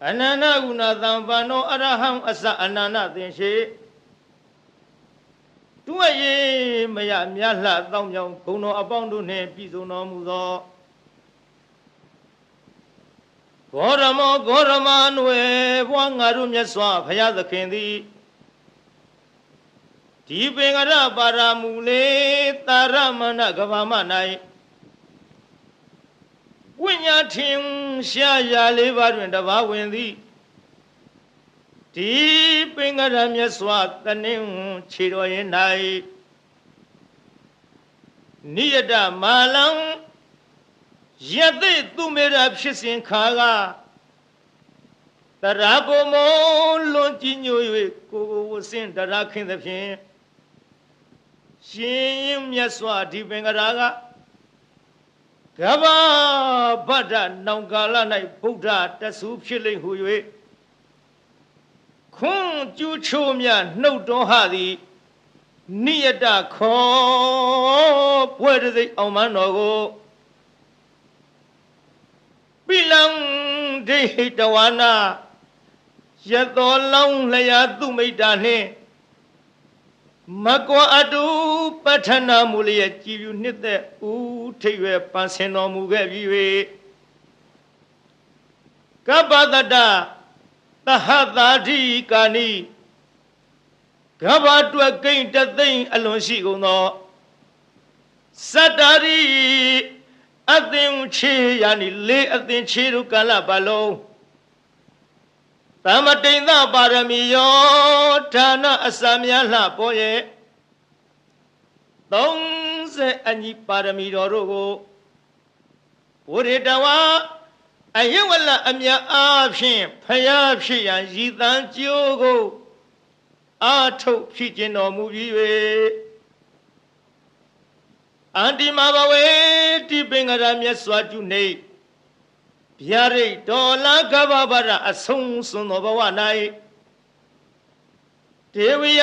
အနန္တကုဏသံဘာနောအရဟံအစအနန္တသင်္ရှိတွေ့ရမရမြတ်လှတောင်းကြောင်ဘုံတော်အပေါင်းတို့နှင့်ပြည်စုံတော်မူသောဂေါရမောဂေါရမနွယ်ဘွားငါတို့မြတ်စွာဘုရားသခင်သည်ဒီပင်ကရပါရမူလေတာရမဏကဘာမ၌ဝိညာထင်ရှားရာလေးပါးတွင်တပါးဝင်သည်ဒီပင်ကရမြတ်စွာတနင်းခြေတော်ရင်၌နိယတမာလံယသိသူမေရဖြစ်စဉ်ခါကတရာဘုံမောလွန်ကြည်ညို၍ကိုဝစင်တရာခင်းသဖြင့်ရှင်ရင်မြတ်စွာဒီပင်ကရာကကဗ္ဗဗဒ္ဒနောင်ကာလ၌ဗုဒ္ဓတဆူဖြစ်လိမ့်ဟု၍ခွန်ကျူးချိုးမြနှုတ်တော်ဟသည်နိယတခောပွဲတစိအောင်မတော်ကိုပိလံဒိဟိတဝနာယသောလောင်းလျာသူမိတ်တာနှင့်မကွာအတုပဋ္ဌနာမူလျက်ကြည်ပြူနှစ်သက်ဦးထိပ်ရွယ်ပန်းဆင်တော်မူခဲ့ပြီး၍ကပ္ပတတသဟသာဓိကာနိကဗ္ဗတွက်ကိန်းတသိမ့်အလွန်ရှိကုန်သောစတ္တာရိအသင်ချေယာနိလေးအသင်ချေတို့ကာလပတ်လုံးသမတိန်သပါရမီယောဌာနအစများလှပေါ်ရဲ့30အညီပါရမီတော်တို့ကိုဝရိတဝအယဝလအမြတ်အားဖြင့်ဖယားဖြစ်ရန်ရည်တန်းကြိုးကိုအာထုတ်ဖြစ်ခြင်းတော်မူပြီး၍အန္တိမဘဝေတိပင်္ဂရမြတ်စွာကျူနေဗျာရိတ်တော်လာကဗ္ဗဗရအဆုံးစွန်သောဘဝ၌ဒေဝယ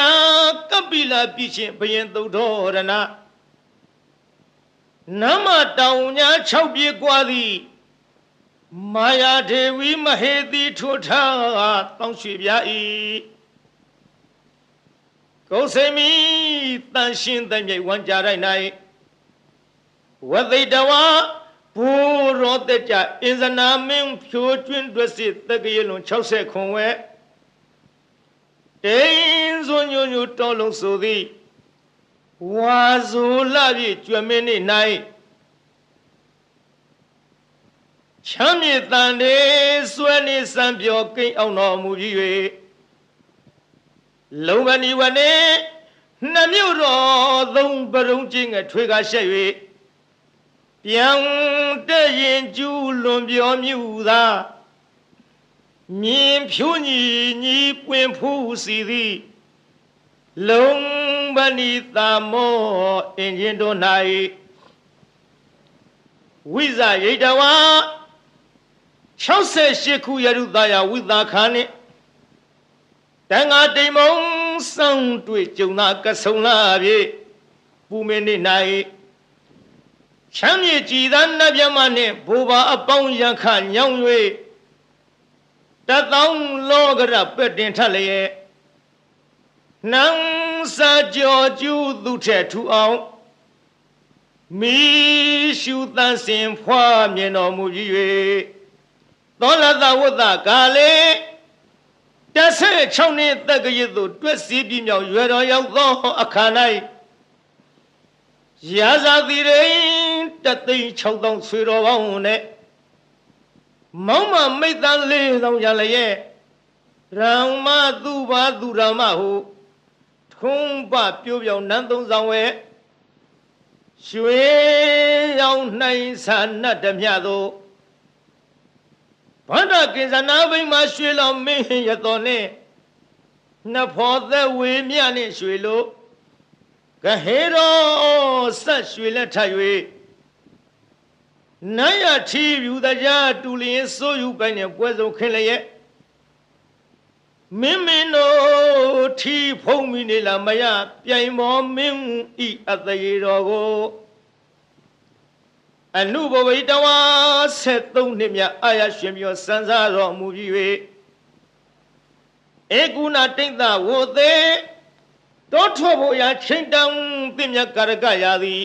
ကပိလပြည့်ချင်းဘယင်သုဒ္ဓရဏနမတောင်ညာ6ပြေกว่าသည်မာယာဒေဝီမဟေတိထိုထားတောင်းရွှေပြာ၏ကုသိမီတန်ရှင်းတဲ့မြိတ်ဝမ်းကြတိုင်း၌ဝသိတဝဘူရောတကြအင်ဇနာမင်းဖြိုးကျွင်းတွက်စစ်တကရလွန်60ခွန်ဝဲတိန်စွညွညွတော်လုံးဆိုသည်ဝါဇူလပြည့်ကျွမင်းနေ့၌ချမ်းမြေတန်တေဆွဲနေစံပြောကိန်းအောင်တော်မူပြီး၍လုံမဏီဝနေနှမြို့တော်သုံးပရုံးချင်းငထွေကရှက်၍ပြန်တဲ့ရင်ကျူးလွန်ပြောမြူသာမြင်ဖြူညီညီပွင့်ဖူးစီသည်လုံမဏီသာမောအင်ဂျင်တို့၌ဝိဇရိတဝါ68ခုယရုသာယဝိသာခာနှင့်တန်ဃာတိမ်မုံစောင်းတွေ့ကြုံသာကဆုံလာပြီပူမင်းနေ့၌ချမ်းမြေကြည်သာနတ်မြမနှင့်ဘိုးဘာအပေါင်းရန်ခညောင်း၍တသောင်းလောကရပက်တင်ထလျက်နန်းစာကြောကျူးသူထက်ထူအောင်မိရှုတန်စင်ဖွားမြင်တော်မူပြီး၍သောလသဝတ္တကာလေ16နှစ်တက္ကရာသို့တွက်စီးပြီးမြောက်ရွယ်တော်ရောက်သောအခါ၌ရာဇာတိရိ1,600,000ဆွေတော်ပေါင်းနဲ့မောင်မမိတ်သား4,000ရလျက်ရံမသူဘာသူရမဟုထုံးပပြိုးပြောင်နန်းသုံးဆောင်ဝဲရွှေရောင်နိုင်စာနတ်ဓမြတို့ဗန္ဒကိဇနာဘိမှရွှေလောင်မင်းရတော်နှင့်နဖောသက်ဝေမြနှင့်ရွှေလို့ကဟေရောဆက်ရွှေလက်ထပ်၍နတ်ရထီယူတကြားတူလျင်စိုးယူပိုင်နဲ့ပွဲစုံခင်းလျက်မင်းမင်းတို့ထီဖုံးမိနေလားမရပြိုင်မောမင်းဤအသေးတော်ကို အနုဘဝိတဝါ73နှစ်မြတ်အာရရှင်ပြောစံစားတော်မူပြီး၍ဧကုဏတိတ်သဝေသေးတောထောဖို့ရာချိန်တန်ပြမြတ်ကာရကရာသည်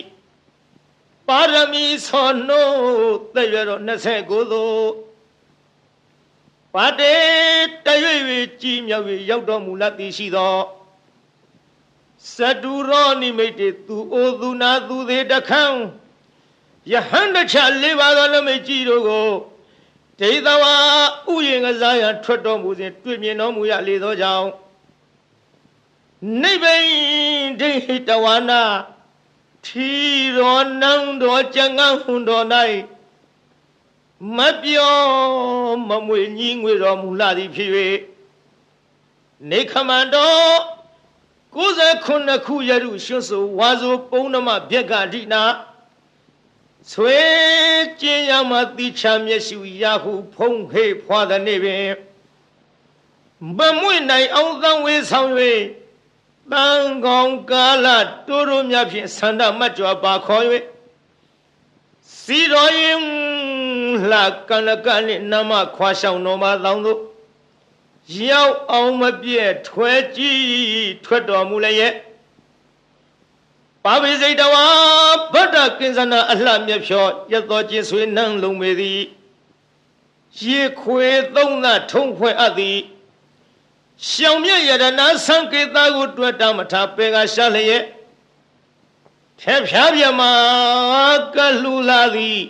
ပါရမီသောနို့သက်ရတော်29သို့ပါတေတရွေ၍ကြီးမြောက်၍ရောက်တော်မူလသည်ရှိသောစတုရောနိမိတ်တေသူအိုသူနာသူသေးတခန်းယဟန္တချ၄ပါးသောလမိတ်ကြီးတို့ကိုဒိဋ္ဌဝါဥယျာဉ်ကစားရန်ထွက်တော်မူစဉ်တွေ့မြင်တော်မူရလေသောကြောင့်နိဗ္ဗိန်ဒိဋ္ဌဝါနာထီရောနံတော်ကျန်ငန်းဟွန်တော်၌မပြောမမွေညီငွေတော်မူလာသည်ဖြစ်၍နေခမန္တော်69ခုရရုရွှွဆိုဝါဆိုပုံနမဗျက်ကဒိနာဆွေကျင်းရမတိချမျက်ရှုရဟုဖုံးခေဖွာသည်နေပင်မမွေနိုင်အောင်သံဝေဆောင်၍တန်ကောင်ကာလတိုးတို့များဖြင့်ဆန္ဒမတ်ကြွပါခေါ်၍စီတော်ရင်လှကနကနှင့်နမခွာရှောင်းတော်မှာတောင်းသို့ရောက်အောင်မပြည့်ထွဲကြည့်ထွက်တော်မူလည်းရဲ့ပါဝိစိတဝါဗဒ္ဒကိဉ္စနာအလှမြဖြောရတော်ချင်းဆွေနှံလုံးပေသည်ရေခွေသုံးသထုံးဖွဲ့အပ်သည်ရှောင်မြရတနာသံကေတကိုတွေ့တာမထားပေကရှာလျက်ထဲဖြားပြမကလူလာသည်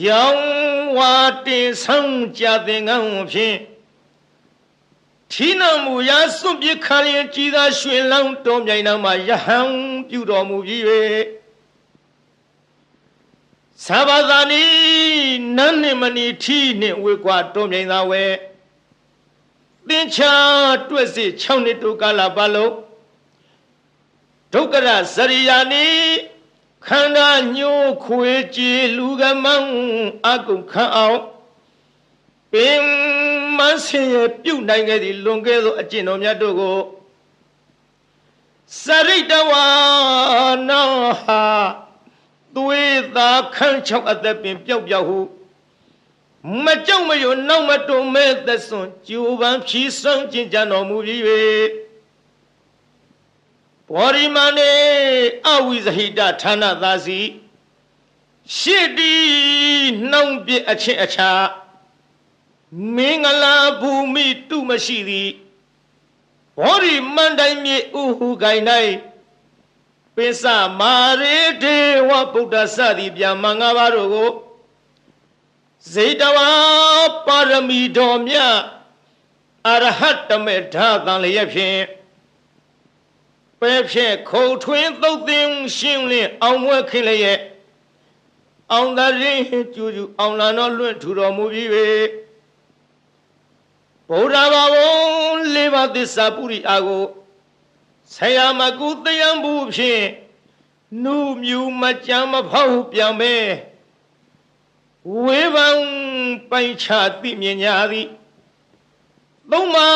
ရောင်ဝါတင်ဆောင်ကြတဲ့ငန်းဖြင့်ထီနမူရာစွန့်ပစ်ခါရင်ကြည်သာရွှင်လောင်းတော်မြိုင်နာမှာယဟန်ပြုတော်မူပြီး၍သဘာသာနီနန်းနှင့်မနီထီနှင့်ဝေကွာတော်မြိုင်သာဝဲသင်္ချာတွက်စီ6နှစ်တိုကာလပတ်လုံးဒုက္ခရဇရိယာနီခန္ဓာညှိုးခွေကြည်လူကမောင်းအကုန်ခန့်အောင်ပင်မဆင်းရပြုတ်နိုင်ခဲ့သည့်လွန်ခဲ့သောအကျင့်တော်များတို့ကိုစရိတဝါနာဟာသွေးသာခန့်ချောက်အသက်ပင်ပျောက်ပျောက်ဟုမကြောက်မရွံ့နောက်မတုံမဲ့သက်စွန်ကျူပန်းဖြီးစွန့်ကျင်ကြတော်မူပြီး၍ဘောရိမနေအဝိဇဟိတဌာနသာစီရှစ်တီနှောင်းပြအချင်းအခြားမင်္ဂလာဘူမိတုမရှိသည်ဘောရိမန္တိုင်မြေဥဟုကိုင်၌ပိစမာရေဒေဝဗုဒ္ဓစသည်ဗျာမင်္ဂပါတို့ကိုဇေတဝါပါရမီတော်မြတ်အရဟတမေဓာတန်လျက်ဖြင့်ပဲဖြင့်ခုံထွင်းသုတ်သင်ရှင်းလင်းအောင်ဝဲခင်းလျက်အောင်သာရင်ကျူကျူအောင်လာတော်လွင့်ထူတော်မူပြီး၍ဗုဒ္ဓဘာဝလေးပါးသစ္စာပုရိအာကိုဆရာမကုတယံဘူးဖြင့်နုမြူမကြမ်းမဖောက်ပြန်ပဲဝေဘံပိုင်ချသိမြင်ညာသည်သုံးပါ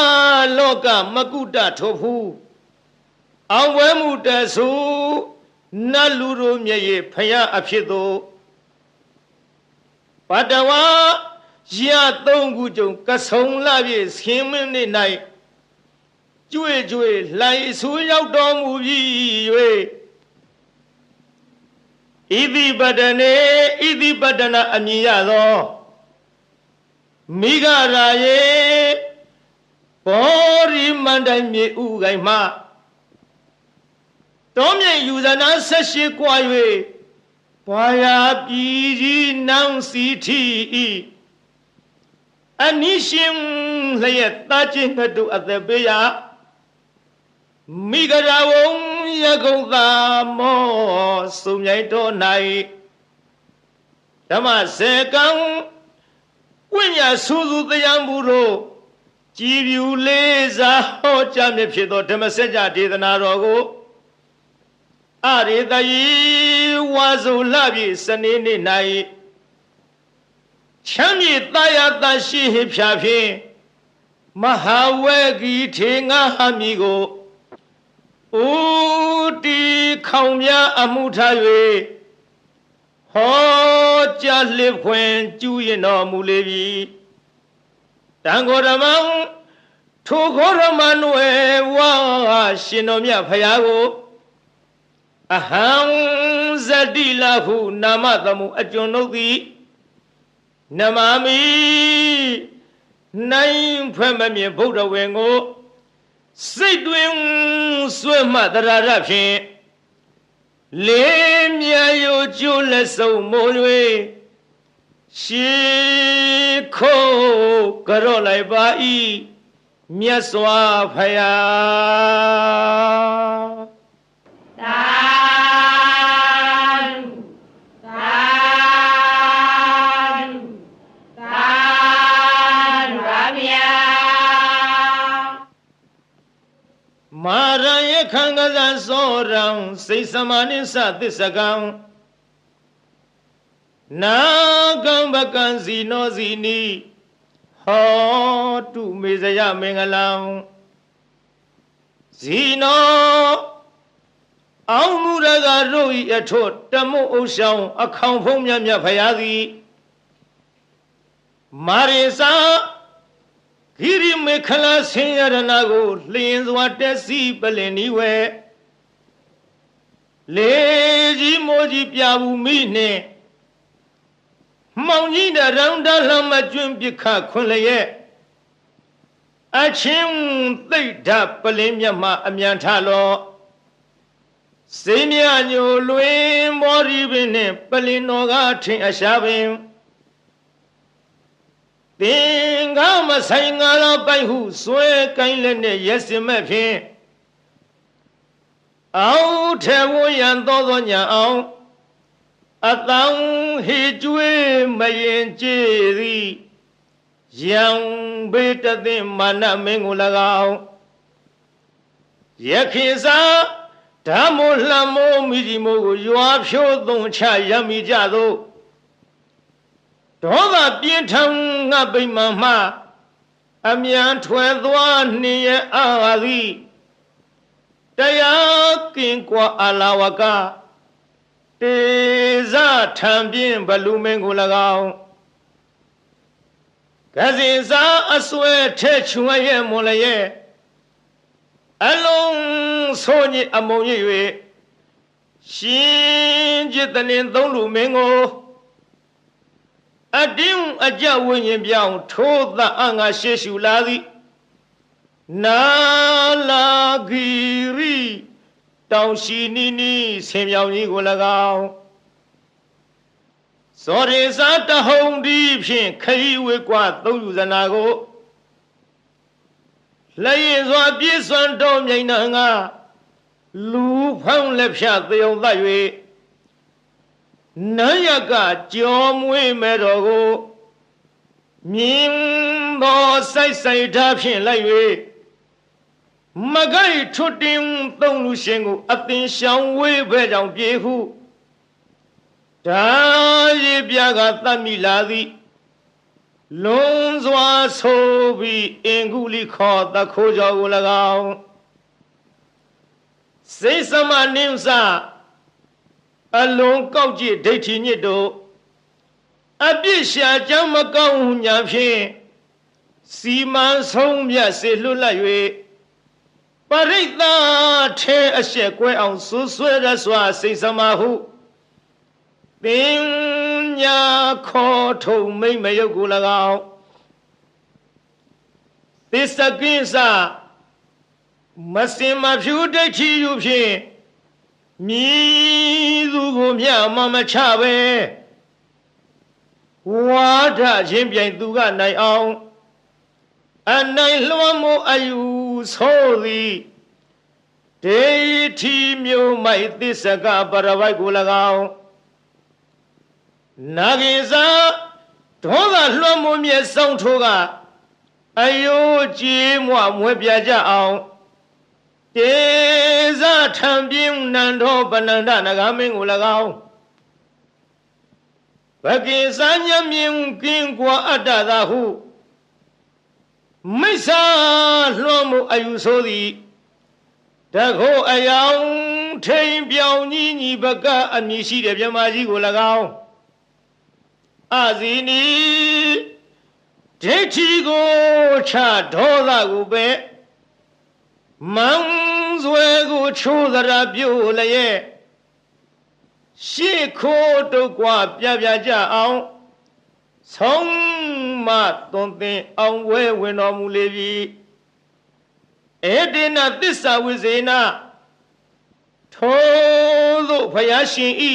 လောကမကုတထိုဖူးအောင်ဝဲမှုတဆူနတ်လူတို့မျက်ရည်ဖယားအဖြစ်သို့ပတဝါရ3ခုကြုံကဆုံလာပြည့်ဆင်းမင်းနေ၌ကျွေကျွေလှိုင်ဆူရောက်တော်မူပြီး၍ဣတိပတနေဣတိပတနာအမည်ရသောမိဂရာယေဘောရိမန္တိုင်မြေဥကိုင်မှတောမြိတ်ယူဇနာ18ကွာ၍ဘာယာပြည်ကြီးနန်းစီထီဤအနိရှင်လျက်တာချင်းတို့အသက်ပေးရမိဂရာဝံယကုံသာမောစုံမြိုင်တော်၌ဓမ္မစေကံဝိညာဆူဆူတရားမှုတို့ကြည်ပြူလေးစားဟောကြားမြဖြစ်သောဓမ္မစကြာဒေသနာတော်ကိုအရေတယီဝါစုလပြည့်စနေနေ့၌ချမ်းမြေတာယာတရှိဖြာဖြင့်မဟာဝေဂီထေငါဟမီကိုဥတီခေါင်များအမှုထား၍ ဟောကြားလစ်ခွင်ကျူးရင်တော်မူလေပြီတန်ခေါ်ဓမ္မထိုခေါ်ဓမ္မနွယ်ဝါရှင်တော်မြတ်ဖရာကိုအဟံဇတိလဟုနာမသမှုအကျွန်ုပ်သည်နမမိနိုင်ဖွဲ့မမြင်ဗုဒ္ဓဝေကိုစိတ်တွင်ဆွဲမှတရာရဖြင့်လေးမြယိုကျိုးလက်စုံမိုး၍ရှေခိုးကြော့လိုက်ပါ၏မြတ်စွာဘုရားသာမာရယခံကစားစောရံစိတ်စမနိသသစ္စကံနာကံပကံစီနောစီနီဟောတုမေဇယမင်္ဂလံဇီနောအောင်မူရကတို့ဤအထွတ်တမုတ်ဥဆောင်အခေါင်ဖုံးမြတ်မြတ်ဖရာသည်မာရိစာဂိရိမေခလာဆင်းရဏကိုလျင်စွာတက်စီပလင်နီဝဲလေကြီးမိုးကြီးပြဘူးမိနှင့်မောင်ကြီးတရောင်းတလှမကျွန်းပြခခွန်လျက်အချင်းသိတ်ဓာပလင်းမြတ်မှအမြန်ထလောစိမ့်မြညိုလွင်မောရီပင်နှင့်ပလင်တော်ကထင်အရှားပင်သင်္ကာမဆိုင်ငါတော်ပိုက်ဟုဆွဲကိုင်းလက်နဲ့ရက်စင်မဲ့ဖြင့်အောက်ထဲဝရန်သောညာအောင်အတောင်ဟေကျွေးမရင်ကြည်သည်ယံဘေတသိမာနမင်းကို၎င်းယခိစာဓမ္မလှမိုးမိဒီမိုးကိုရွာဖြိုးသုံးချရမိကြသောဒေါသပြင်းထန်ငါပိမှန်မှအမြန်ထွယ်သွားနှင်ရအာသည်တရားကင်ကွာအလာဝကတေဇထံပြင်းဘလူမင်းကို၎င်းကစီစာအစွဲထဲချွန်ရဲ့မွန်လျက်အလုံးဆိုညစ်အမုံရ၍ရှင်จิตတနင်သုံးလူမင်းကိုအတင်းအကြဝိညာဉ်ပြောင်းထိုးသအငါရှေရှုလာသည်နာလာဂီရီတောင်ရှိနီနီဆင်ပြောင်ကြီးကို၎င်းစောရေစာတဟုံဒီဖြင့်ခရီးဝေကွာသုံးယူဇနာကိုလက်ရင်စွာပြည့်စွမ်းတော်မြိန်နှံကလူဖောင်းလက်ဖြတ်သေုံသတ်၍နန်းရကကြောမွေးမဲ့တော်ကိုမြင်းသောစိုက်စိုက်ထားဖြင့်လိုက်၍မကိုက်ထွတ်တင်သုံးလူရှင်ကိုအသင်ရှောင်ဝေးဘဲကြောင့်ပြေဟုဒါရီပြကသတ်မိလာသည်လွန်စွာဆိုပြီးအင်္ဂုလိခေါ်တခိုးကြောကို၎င်းစိတ်စမနိစ္စအလုံးကောက်ကြည့်ဒိဋ္ဌိညစ်တို့အပြစ်ရှာကြောင့်မကောင်းဟုညာဖြင့်စီမံဆုံးမြတ်စေလွတ်လပ်၍ပရိသတ်ထဲအဆက်ကွဲအောင်ဆူဆွဲရစွာစိတ်စမဟုပညာခေါ်ထုံမိမ့်မယုတ်ကို၎င်းသစ္စကိစ္စမစင်မဖြူဒိဋ္ဌိယူဖြင့်မြည်သူကိုမြမမချပဲဝါဒချင်းပြိုင်သူကနိုင်အောင်အနိုင်လွှမ်းမိုးအယူဆိုသည်ဒေထီမျိုးမိုက်သစ္စကပရဝိုက်ကို၎င်းနာဂိစာဒေါသလွှမ်းမိုးမြဲဆောင်ထိုးကအယိုးကြီးမွမွဲပြကြအောင်တေဇထံပြင်းနန္ဒောပနန္ဒနဂမင်းကို၎င်းဘကိစာညမြင်ကင်းကွာအတ္တသာဟုမိစ္ဆာလွှမ်းမိုးအယူဆိုသည်တခိုးအယောင် ထိန်ပြောင်ကြီးညီဘကအမည်ရှိတဲ့မြမကြီးကို၎င်းအာဇီနီဒိဋ္ဌိကိုချဒေါသကိုပဲမန်းစွဲကိုချိုးသရာပြုတ်လျက်ရှေ့ခိုးတုတ်กว่าပြပြကြအောင်ဆုံးမသွန်သင်အောင်ဝဲဝင်တော်မူလေပြီဧတေနသစ္စာဝိဇေနထိုသို့ဘုရားရှင်ဤ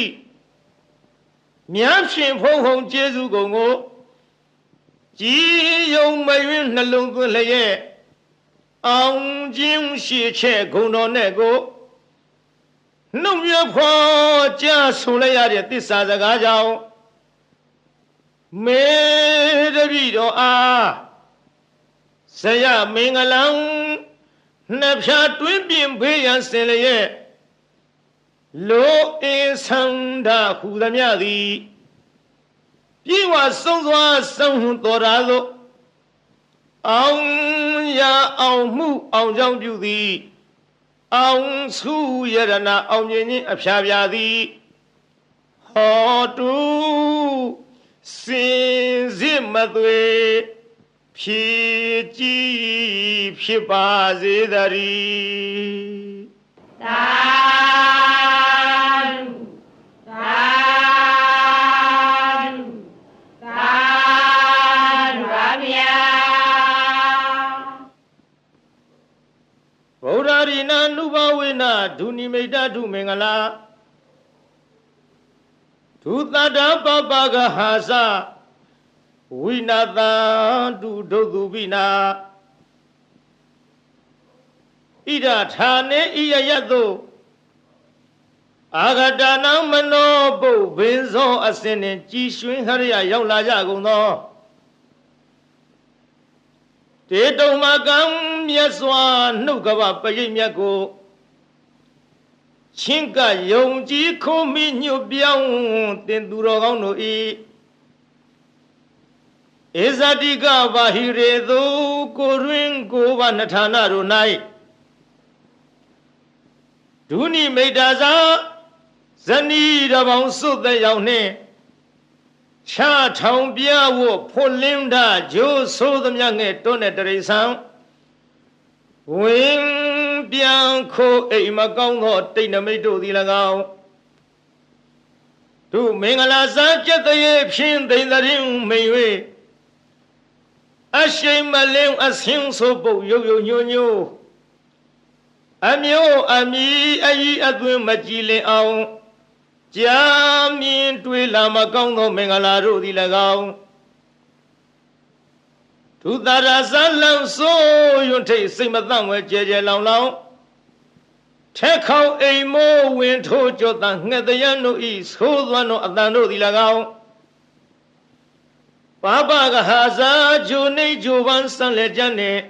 မြတ်ရှင်ဖုံးဟုံကျေးဇူးကုန်ကိုကြည်ယုံမယွင်းနှလုံးသွင်းလျက်အောင်ခြင်းရှိချက်ဂုဏ်တော်နဲ့ကိုနှုတ်မြဖွာကြားဆိုလိုက်ရတဲ့သစ္စာစကားကြောင့်မေတ္တိတော်အားဇယမင်္ဂလံနှစ်ဖြာတွင်းပြင်ဖေးရန်စင်လျက်လောအင်းဆန္ဒဟူသည်မြသည်ပြေဝဆုံးစွာဆုံးတော်ရာသို့အောင်ရအောင်မှုအောင်ကြောင့်ပြုသည်အောင်စုရတနာအောင်မြင်ခြင်းအဖျားပြသည်ဟောတုစင်စစ်မသွေဖြည့်ကြည်ဖြစ်ပါစေတည်းသာဗုဒ္ဓရိနာနုဘဝေနဒုနိမိတ်တုမင်္ဂလာဒုသတ္တပပကဟာစဝိနာတံတုဒုသုပိနာဣဒဌာနေဣယယတုအာဂတနံမနောပုဗ္ဗင်းသောအစင်နှင့်ကြည်ရွှင်ဟရိယရောက်လာကြကုန်သောတေတုံမကံမြတ်စွာနှုတ်ကပပရိတ်မြတ်ကိုချင်းကယုံကြည်ခုံမိညွတ်ပြောင်းတင်သူတော်ကောင်းတို့ဤဧဇတိကဘာဟိရေသူကိုရင်းကိုဘာနထာနာတို့၌ဒုနိမိတ်တာသာဇနီးတော်ပေါင်းစုသက်ရောက်နှင့်ချထောင်ပြဝဖွလင်းတာဂျိုးဆိုးသမျှငဲ့တွန်းတဲ့တရိษံဝင်ပြန်ခိုးအိမ်မကောင်းသောတိတ်နမိတ်တို့သည်၎င်းသူမင်္ဂလာစားကျက်တရေဖြင့်သိမ့်တဲ့မိန်၍အရှိန်မလင်းအဆင်းဆိုပုတ်ရုပ်ရုပ်ညို့ညို့အမျိုးအမီအကြီးအသွင်းမကြည်လင်အောင်ကြာမြင်တွေ့လာမကောင်းသောမင်္ဂလာတို့သည်၎င်းသူသာရဇလံဆိုယွန်းထိတ်စိတ်မသန့်ဝဲကြဲကြဲလောင်လောင်ထက်ခေါင်အိမ်မိုးဝင်ထိုးကြောတန်ငှက်တရံတို့ဤသိုးသွမ်းသောအတန်တို့သည်၎င်းပပကဟာဇာဂျိုနေဂျိုပန်းစံလက်ကြနှင့်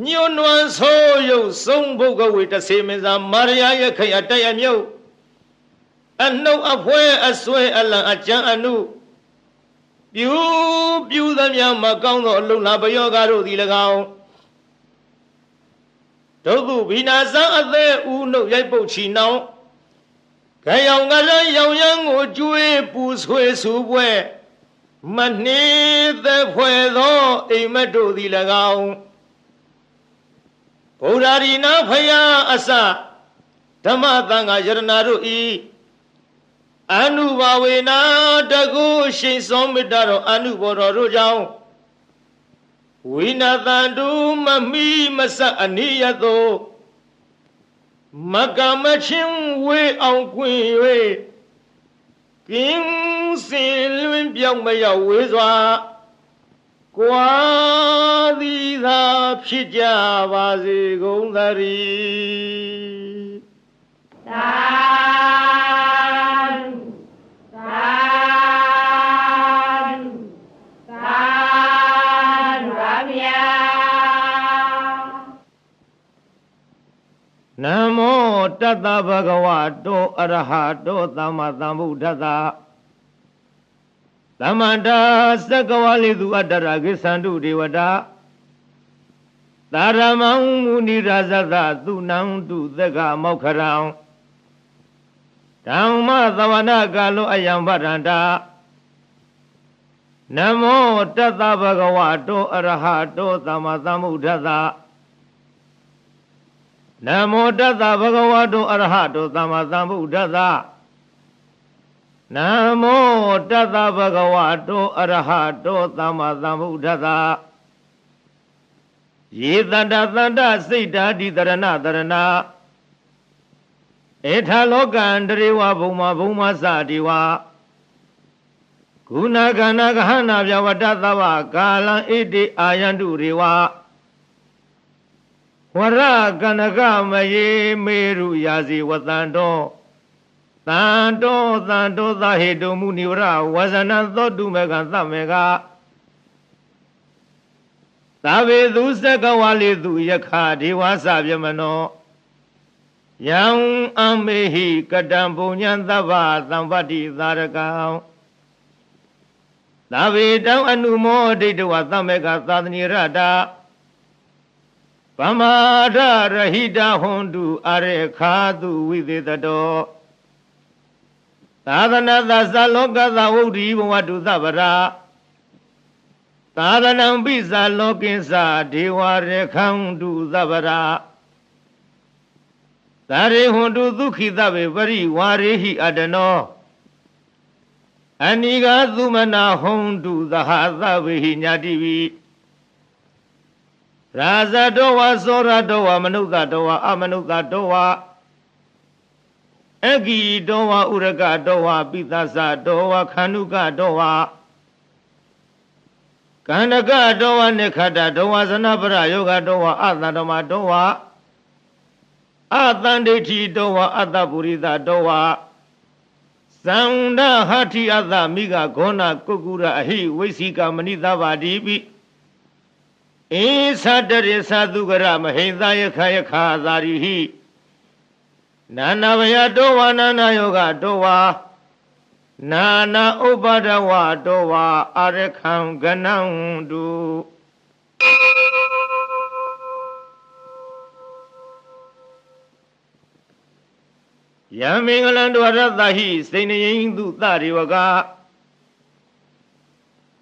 ညွန်းနွမ်းဆိုးရုပ်ဆုံးဘုတ်ကဝေတဆေမင်းသာမာရယာရဲ့ခရတရမြုပ်အနှုတ်အဖွဲအဆွဲအလံအကြံအနုပြူသမျှမကောင်းသောအလုံးလာပယောဂါတို့သည်၎င်းဒုက္ခဘိနာဇံအသေးဦးနှုတ်ရိုက်ပုတ်ချီနှောင်းခရောင်ကလည်းရောင်ရမ်းကိုကျွေးပူဆွေးဆူပွဲမနှေးသက်ဖွဲသောအိမ်မက်တို့သည်၎င်းဗုဒ္ဓရိနာဖယားအစဓမ္မသံဃာယရဏတို့ဤအနုဘာဝေနာတကုရှိန်စောမေတ္တာတော်အနုဘောတော်တို့ကြောင့်ဝိနာတန္တုမမိမဆအနိယသောမကမချင်းဝေအောင်ကွင်၍ကင်းစင်လွင်ပြောင်းမရောက်ဝေစွာကွာသည်သာဖြစ်ကြပါစေကုန်သတည်းသာနမောတတ္တဗဂဝတောအရဟတောသမ္မာသမ္ဗုဒ္ဓတ္တသမ္မာတာသက္ကဝလိသူအတ္တရကိသန္တုဒေဝတာ သာရမောင်မူနိရာဇသသူနံတုသက္ကမောက္ခရံဓမ္မသဝနာကာလောအယံဗရန္တာနမောတတ္တဗဂဝတောအရဟတောသမ္မာသမ္ဗုဒ္ဓသနမောတတ္တဗဂဝတောအရဟတောသမ္မာသမ္ဗုဒ္ဓသနမောတတ္တဗဂဝတောအရဟတောသမ္မာသမ္ဗုဒ္ဓသယေတတ္တသတ္တစိတ်ဓာတိတရဏတရဏဧထာလောကံတရေဝဘုံမဘုံမစတိဝဂုဏကဏဂဟနာပြဝတ္တသဗ္ဗကာလံဣတိအာယန္တုရေဝဝရကနကမယေမေရုယာစီဝတံတောသံတောသံတောသဟေတုမုနိဝရဝဇနံသောတုမေကံသမေကသာဝေသူစကဝါလေသူယခဒေဝသဗျမနောယံအမေဟိကတံပုညံသဗ္ဗသံပတ္တိသာရကံသာဝေတံအနုမောဒိဋ္ဌဝသမေကသာသနိရတာဗမာဒရဟိတဟွန်တုအရေခာတုဝိသေတတောသာသနာသသလောကသဝုဒ္ဓိဘဝတုသဗ္ဗရာသာသနံပိသလောကိသဒေဝရေခံတုသဗ္ဗရာသာရေဟွန်တုဒုက္ခိသဗေပရိဝါရေဟိအတနောအနိဂသုမနာဟွန်တုသဟသဗေဟိညာတိဝိရာဇတောဝသောရတောဝမနုဿတောဝအမနုဿတောဝအဂိတောဝဥရကတောဝပိသသတောဝခန္ဓုကတောဝကန္နကတောဝနိခတတောဝဇနပရယောဂတောဝအတန္တမတောဝအတန္ဒိဋ္ဌိတောဝအတ္တပုရိသတောဝသန္ဒဟတိအတ္တမိဂဂောဏကုက္ကုရအဟိဝိသိကမဏိသဗ္ဗတိပိဧသတရေသသုကရမဟိသယခယခာသာရိဟိနာနာဘယတောဝနာနာယောဂတောဝနာနာဥပါဒဝတောဝအရခံကနံတုယံမင်္ဂလံဒဝရတဟိစိဏယိန္တုသရိဝက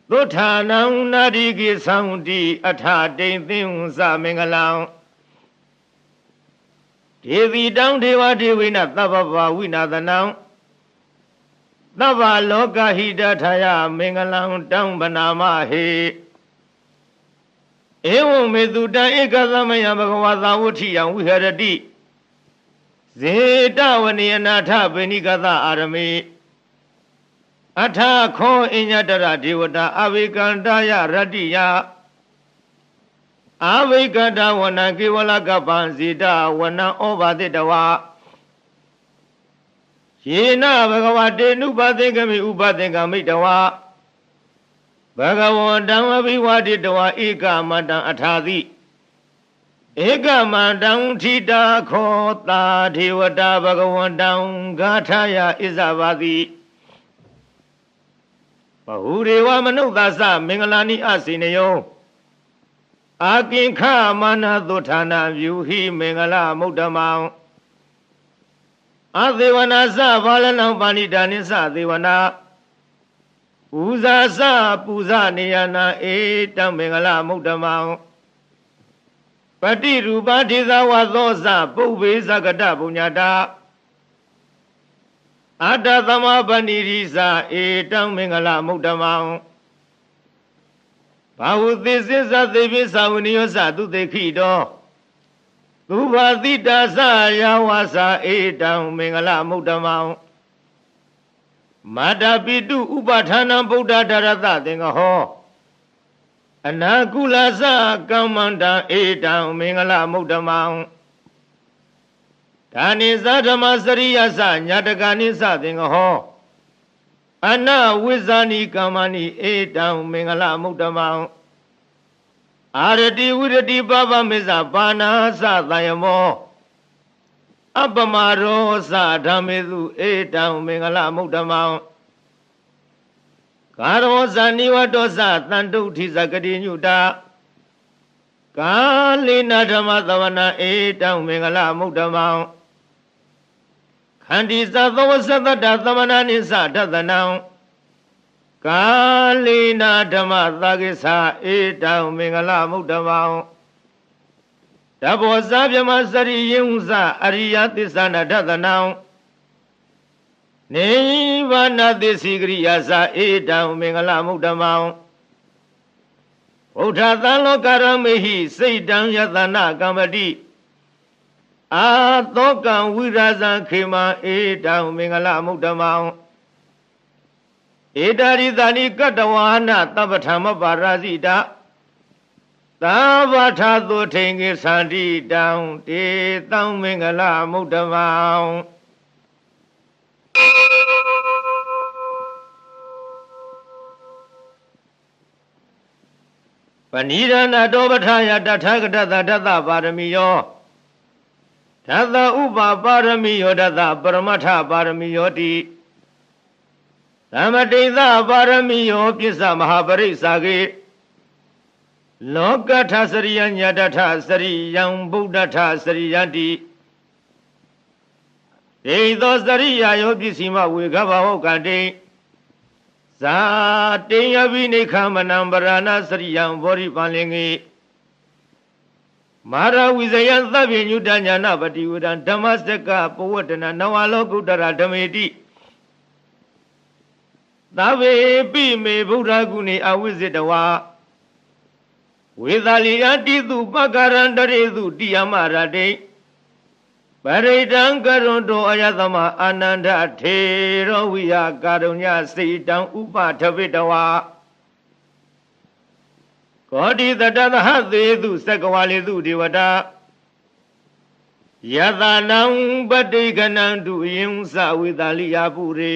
သုထာနံနာရိကိသံတိအထတိန်သင်္သမင်္ဂလံဒေဝီတံဒေဝဒေဝိနသဗ္ဗဗဝိနာသနံသဗ္ဗလောကဟိတထာယမင်္ဂလံတံဗနာမဟေဧဝံမေတုတံဧကသမယဘဂဝါသာဝဋ္ဌိယံဝိဟရတိဇေတဝနိယနာထဗေနိကသအာရမေအထခောအညတရဒေဝတာအဝိကန္တယရတ္တိယအဝိကတဝနံကေဝလကပံဇေတဝနံဩဘာတိတဝယေနဘဂဝတေနုပသင်္ကမိဥပသင်္ကမိတဝဘဂဝန္တံအဘိဝါတိတဝဧကမန္တံအထာတိဧကမန္တံထိတာခောတာဒေဝတာဘဂဝန္တံဂါထာယဣဇဘာတိဘဟုရေဝမနုဿသမင်္ဂလာနိအစေနယောအာကိခမာနသုဌာနပြုဟိမင်္ဂလမုဒ္ဓမံအသေဝနာသဘာလနံပါဏိတာနိသသေဝနာပူဇာသပူဇနေယနာဧတံမင်္ဂလမုဒ္ဓမံပတိရူပဒေသဝသောသပုဗ္ဗေသကတပုညတာအတ္တသမပဏိရိသဧတံမင်္ဂလမုဒ္ဓမံဘာဝသေစိသသေပိသဝနိယောသသူတေခိတောသုဘာတိတာသယာဝသဧတံမင်္ဂလမုဒ္ဓမံမာတာပိတုဥပဌာနံဗုဒ္ဓဓရတသင်္ကဟောအနာကုလသကမ္မန္တံဧတံမင်္ဂလမုဒ္ဓမံဒါနိသဓမ္မစရိယသညာတကနိသသင်္ကဟောအနဝိဇာနိကမ္မနိဧတံမင်္ဂလမုဒ္ဓမံအာရတိဝိရတိပပမေဇပါဏာသသယမောအပမရောသဓမ္မေသူဧတံမင်္ဂလမုဒ္ဓမံကာရောဇာနိဝတောသတန္တုဋ္ဌိဇဂတိညုတာ ကာလိနာဓမ္မသဝနာဧတောင်မင်္ဂလမုဒ္ဓမောင်ခန္တီသသောသတ္တသမဏနိသဒသနံကာလိနာဓမ္မသကိသဧတောင်မင်္ဂလမုဒ္ဓမောင်တဘောဇာပြမစရိယုံဇအရိယသစ္ဆနာဒသနံနိဗ္ဗာနသစ္စိကရိယာသဧတောင်မင်္ဂလမုဒ္ဓမောင်ဗုဒ္ဓသံလောကရမေဟိစိတ်တံယတနာကမ္မတိအာသောကံဝိရာဇံခေမံဧတောင်မင်္ဂလမုဒ္ဓမောင်ဧတာရိသနိကတ္တဝါနသဗ္ဗဓမ္မပါရာဇိတာသာဝထာသုထိန်ကိသန္တိတောင်တေတောင်မင်္ဂလမုဒ္ဓမောင်ပဏိရဏတောပထာယတထာဂတသဒသပါရမီယောဒသဥပပါရမီယောဒသပရမထပါရမီယောတိသမတိသပါရမီယောပစ္စမဟာပရိစ္ဆာကေလောကထစရိယညတထစရိယံဗုဒ္ဓထစရိယတိဒေသောစရိယာယောပစ္စည်းမဝေခဘဝကတိဇာတေယဘိနိခမနံပရဏစရိယံဘောရိပန်လင်္ကေမာရဝိဇယံသဗ္ဗညုတညာနာပတိဝဒံဓမ္မစကပဝတ္တနာနဝလောကုတ္တရဓမေတိသဗ္ဗေပိမေဗုဒ္ဓဂုဏေအဝိဇ္ဇတဝါဝေသာလီယတိတုပက္ကရန္တရေတုတိယမရတိပရိဒံကရွန်တောအယသမအာနန္ဒထေရောဝိယကာရုညစိတံဥပထဝိတဝါကောတိတတသဟသေတုသက္ကဝါလေတုဒေဝတာယသနံပတိကနံတုယင်္စဝေသာလီယပုရေ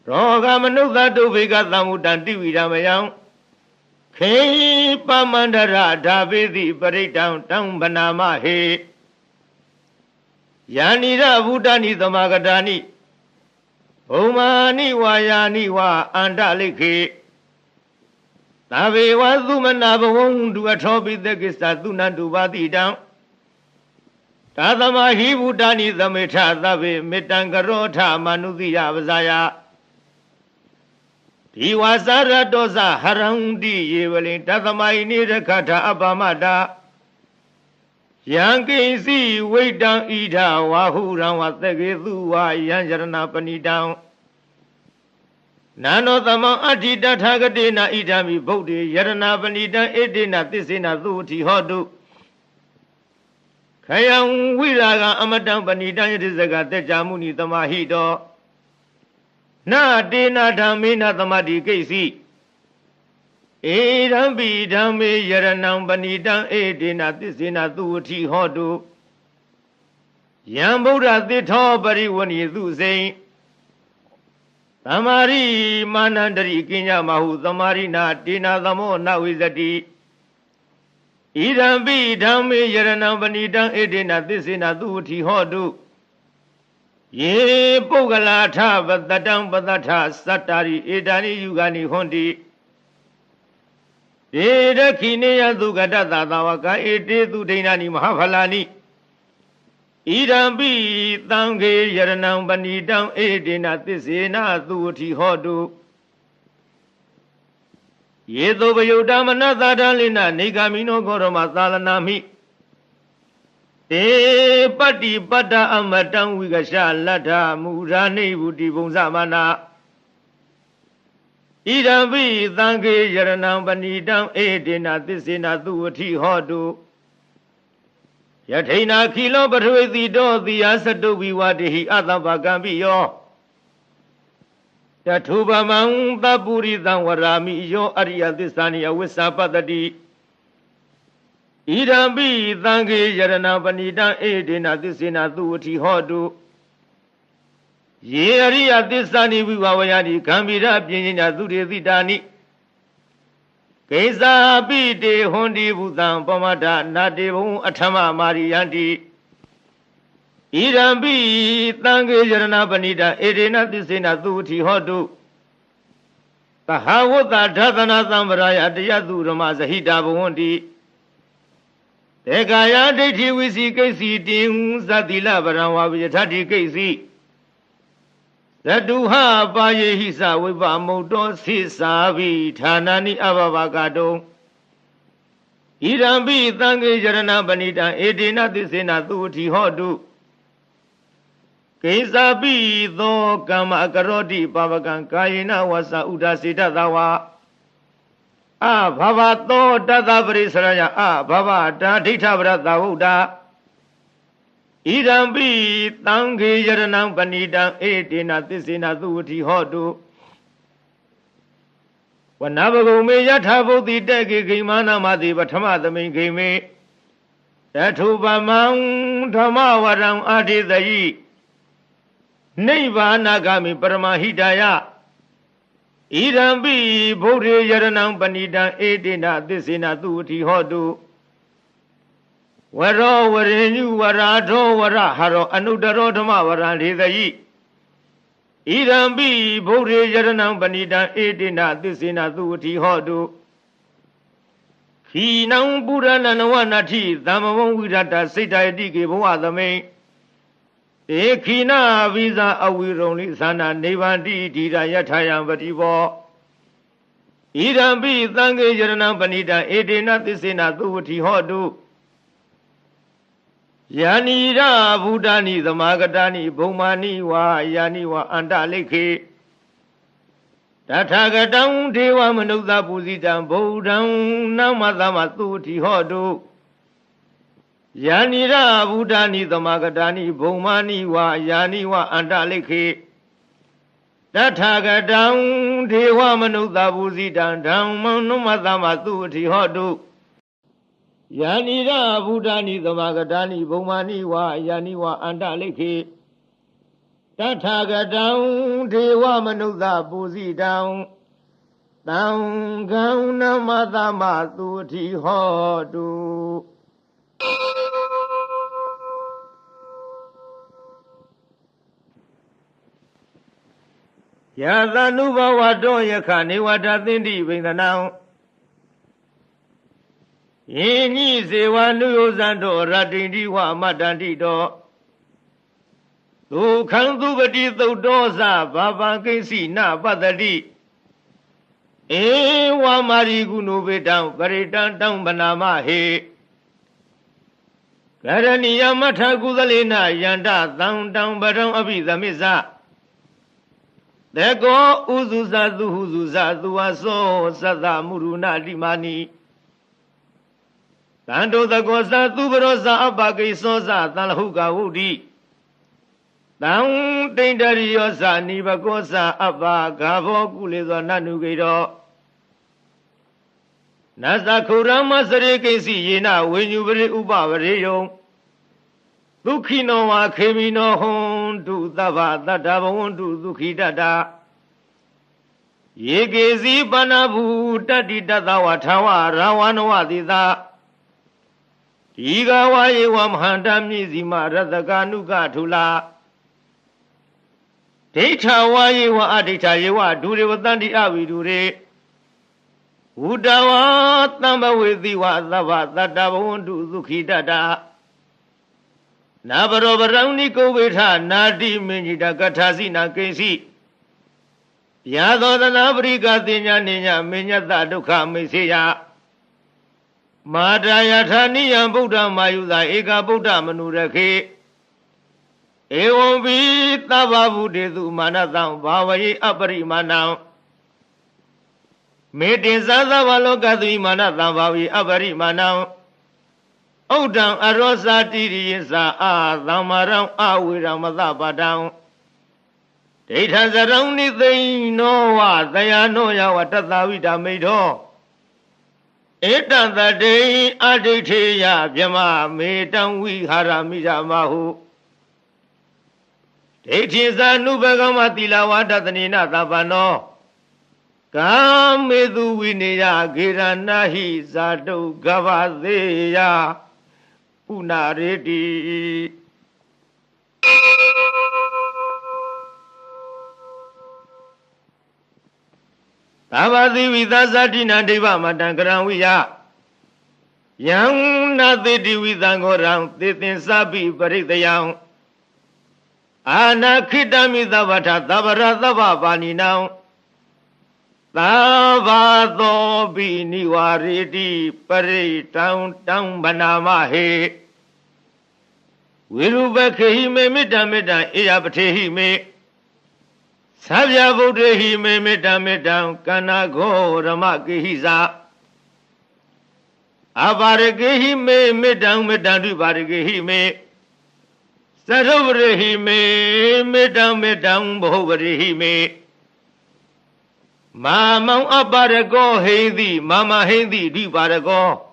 ရောဂမနုဿတုဘေကသမ္မုတံတိဝိရမယံခေပမန္တရဓာပေတိပရိတံတံဗနာမဟေယာနိရဗုဒ္ဓနိသမဂတာနိဘုံမာနိဝါယာနိဝါအန္တလိခေသဗ္ဗေဝသုမနာဘဝံတုအထောပိသကိစ္စသုနန္တုပါတိတံသာသမဟိဗုဒ္ဓနိသမေထသဗ္ဗေမေတ္တံကရောထမနုသိယပဇာယဒီဝါစာရတောဇဟရံတိယေဝလိတသမဟိနိရခထအပမတာယံကိစီဝိတံဣဒဝါဟုရံဝသကေသူဝါယံယရဏပဏိတံနာနောသမံအဋ္ဌိတထာဂတေနဣဒံမိဗုဒ္ဓေယရဏပဏိတံဣတိနသစ္စေနသုတိဟောတုခယံဝိရာဂံအမတံပဏိတံယတိစကတေကြမုနိသမဟိတောနာတေနဓမ္မေနသမတိကိစီဧရံပိဓမ္မေယရဏံပဏိတံဧတေနသစ္စေနသုဝတိဟောတုယံဗုဒ္ဓသစ္ထောပရိဝဏိသုစိံသမာရိမာနန္တရိကိညမဟုသမာရိနာတေနသမောနဝိဇတိဣရံပိဓမ္မေယရဏံပဏိတံဧတေနသစ္စေနသုဝတိဟောတုယေပုဂ္ဂလာထပတတံပတထသတ္တာရိဧတာနိယုဂာနိဟွန်တိဧရခိနေယသုကတသသာဝကဧတေသူဒိဏာနိမဟာဖလာနိဣရံပိသံဃေယရဏံပဏိတံဧတေနသစ္စေနသုဝတိဟောတုယေသောပယုတ္တမနသတံလိနနေဂာမိနောဂောရမသာလနာမိတေပတ္တိပတ္တအမတံဝိကရှလတ္ထမူရာနိဗုတိဘုံသမနာဣဒံပိသံဃေယရဏံပဏိတံဧတေနသစ္စေနသုဝတိဟောတုယထိနာခိလောပထဝေတိတောတိယသတုဝိဝတိဟိအတ္တပကံပိယောတထုပမံသပုရိသံဝရာမိယောအရိယသစ္စာနိအဝိစ္ဆပတ္တိဣဒံပိသံဃေယရဏံပဏိတံဧတေနသစ္စေနသုဝတိဟောတုယေအရိယသစ္စာနိဝိဝဝယတိဂံဗိရပြင်းညာသုတေတိတာနိကိစ္စာပိတေဟွန်တိဘုသံပမဒနာတေဘုံအထမမာရိယန္တိဣရံပိသံဃေယရဏပဏိတံဧတေနသစ္စေနသုဝတိဟောတုသဟဝတ္တဓသနာသံဗရာယတယသုရမဇဟိတာဘဝန္တိ တေကာယဒိဋ္ဌိဝိစီကိစီတင်သတိလဗရံဝါဝိယထတိကိစီသတုဟပါယေဟိသဝိပမုတ်တောသိသာဘိဌာနာနိအဘဘကတုံဣရံပိသံဃေယရဏပဏိတံဧတေနသစ္စေနသုဝတိဟောတုကိစ္ဆာပိသောကမ္မကရောတိပပကံကာယေနဝသဥဒ္ဒစေတသဝါအဘဘသောတသပရိစရယအဘဘတာဒိဋ္ဌဗရတဝုဒ္ဓဣရံပိသံဃေယရဏပဏိတံဧတေနသစ္စေနသုဝတိဟောတုဝနဘဂုံမေယထာဘုဒ္ဓိတေကေဂိမာနမတိပထမသမိန်ဂိမေတထုပမံဓမ္မဝရံအာတိတယိနိဗ္ဗာနဂမိပရမဟိတယဣရံပိဗုဒ္ဓေယရဏံပဏိတံဧတေနသစ္စေနသုဝတိဟောတုဝရောဝရေညုဝရာထောဝရဟရောအနုတရောဓမ္မဝရံလေတယိဣရံပိဗုဒ္ဓေယရဏံပဏိတံဧတေနသစ္စေနသုဝတိဟောတုခိနံပုရဏနဝနတိသမ္မဝံဝိရတစိတ်တယတိကေဘဝသမိန်ဧခိနာဝိဇာအဝိရုံလိသနာနေဗန္တိဓိရယထာယံပတိဘောဣရံပိသံဃေယရဏံပဏိတံဧတေနသစ္စေနသုဝတိဟောတုယာနိရဗုဒ္ဓာနိသမာဂတာနိဘုံမာနိဝါယာနိဝါအန္တလိခေတထာဂတံဒေဝမနုဿပုဇိတံဗုဒ္ဓံနမသမသုဝတိဟောတုယာနိရဗုဒ္ဓာနိသမာဂတာနိဘုံမာနိဝါယာနိဝါအန္တလိခေတထာဂတံဒေဝမနုဿပုဇိတံဓမ္မံနမသမသုဝတိဟောတုယာနိရဗုဒ္ဓာနိသမာဂတာနိဘုံမာနိဝါယာနိဝါအန္တလိခေတထာဂတံဒေဝမနုဿပုဇိတံသံဃံနမသမသုဝတိဟောတုယာသနုဘဝတောယခနေဝတသင်္တိဗိန္ဒနံယင်းညိဇေဝနုယောဇံတောရတ္တိတိဝအမတ္တန္တိတောဒုက္ခံသူပတိသုတ်တောသဘာပံကိစီနပတ္တိဧဝမာရိကုဏုပေတံပရိတံတံဗနာမဟေကရဏီယမထကုသလေနယန္တသံတံပရံအဘိသမစ္ဆတေကောဥဇုဇသုဟုဇုဇသူဝသောသတ္တမုရုဏတိမာနိတန္တောတကောသသူပရောဇအပကိသောသသံလဟုကဝုဒ္ဓိတံတိန္တရိယောသနိဘကောသအပဂါဘောကုလေသောနနုကေတောနသခုရမစရေကိစီယေနဝိညုပရိဥပဝရေယံဒုက္ခိနောဝါခေမိနောဟွန်တုသဗ္ဗတတ္တဘဝန္တုဒုက္ခိတတယေကေစီပဏဘူတတ္တိတတဝထာဝရာဝနဝတိသာဒီကဝါယေဝမဟန္တမြည်စီမရတကနုကထုလာဒိဋ္ဌဝါယေဝအဒိဋ္ဌယေဝဒုရေဝတန္တိအဝိဒုရေဝုဒဝါတံဘဝေတိဝသဗ္ဗတတ္တဘဝန္တုဒုက္ခိတတနာဘရောပရံနိကုဝေထနာတိမင်จิตကထာစီနာကိစီဗျာသောတနာပရိကတိညာနိညာမညတဒုက္ခမိစေယမာတာယထာနိယံဗုဒ္ဓမာယုသာဧကဗုဒ္ဓမနုရခေဧဝံဘိသဗ္ဗဗုတေသူမာနတံဘာဝယေအပရိမာဏံမေတ္တေသသဗ္ဗလောကသုမာနတံဘာဝယေအပရိမာဏံဥဒ္ဒံအရောဇာတိရိယသာအာသမ္မာရံအဝေရမသပါတံဒိဋ္ဌဇရံနိသိနောဝသယနောယဝတတဝိတမိတောဧတံတတေအဒိဋ္ဌေယဗြမမေတံဝိဟာရမိရမဟုဒိဋ္ဌိဇာနုဘဂမတိလဝတတနိနသဗ္ဗနောကာမေသူဝိနေယဂေရဏဟိဇာတုကဗသေယဥနာရေတိသဗ္ဗတိဝိသဇာတိနာဒိဗ္ဗမတံကရံဝိယ Yang nati witangorang titin sabi paritayang Anakitami tavata tavara tavapani now Tavato biniwariti paritang tang banamahe Virubakehime midamida iyapatehime Savyavudehime midamidam kanago ramakihiza Avaragehime midam midandu varagehime Sarovarehime midam bovarehime Mamang abarago hendi mama hendi di barago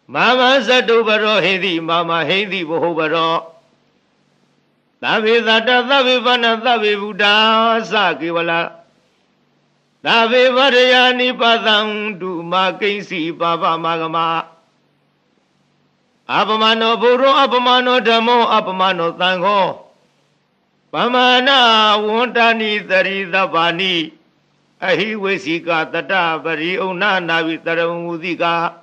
Mama sadubaro hendi mama hendi bohovaro Tavi data tavi vana tavi buddha sakivala Tavi varayani padang du makinsi baba magama Apamano buru apamano dhammo apamano tango Pamana wantani taridabani Ahiwesika tata bari una navi taramudika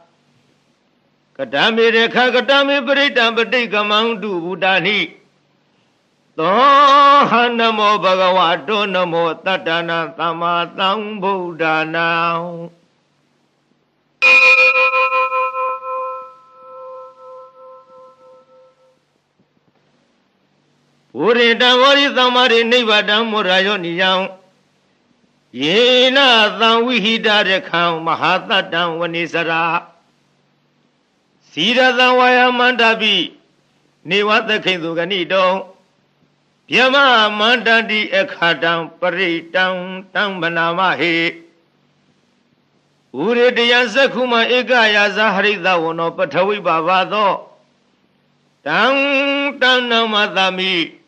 Katami rekha katami paritam patika mandu buddhani Toha namo bhagavato namo tatana tamatang buddhana Purita varitamari nivadam murayo niyam Yena tangvihida rekham mahatatam vanisara Siradam vayamandabi nivatakhindu ganidam Pyama mandandi ekhatam paritam tambanamahe Uridya sakhuma ekaya zaharida vano pathavi bhavado Tang tang namadami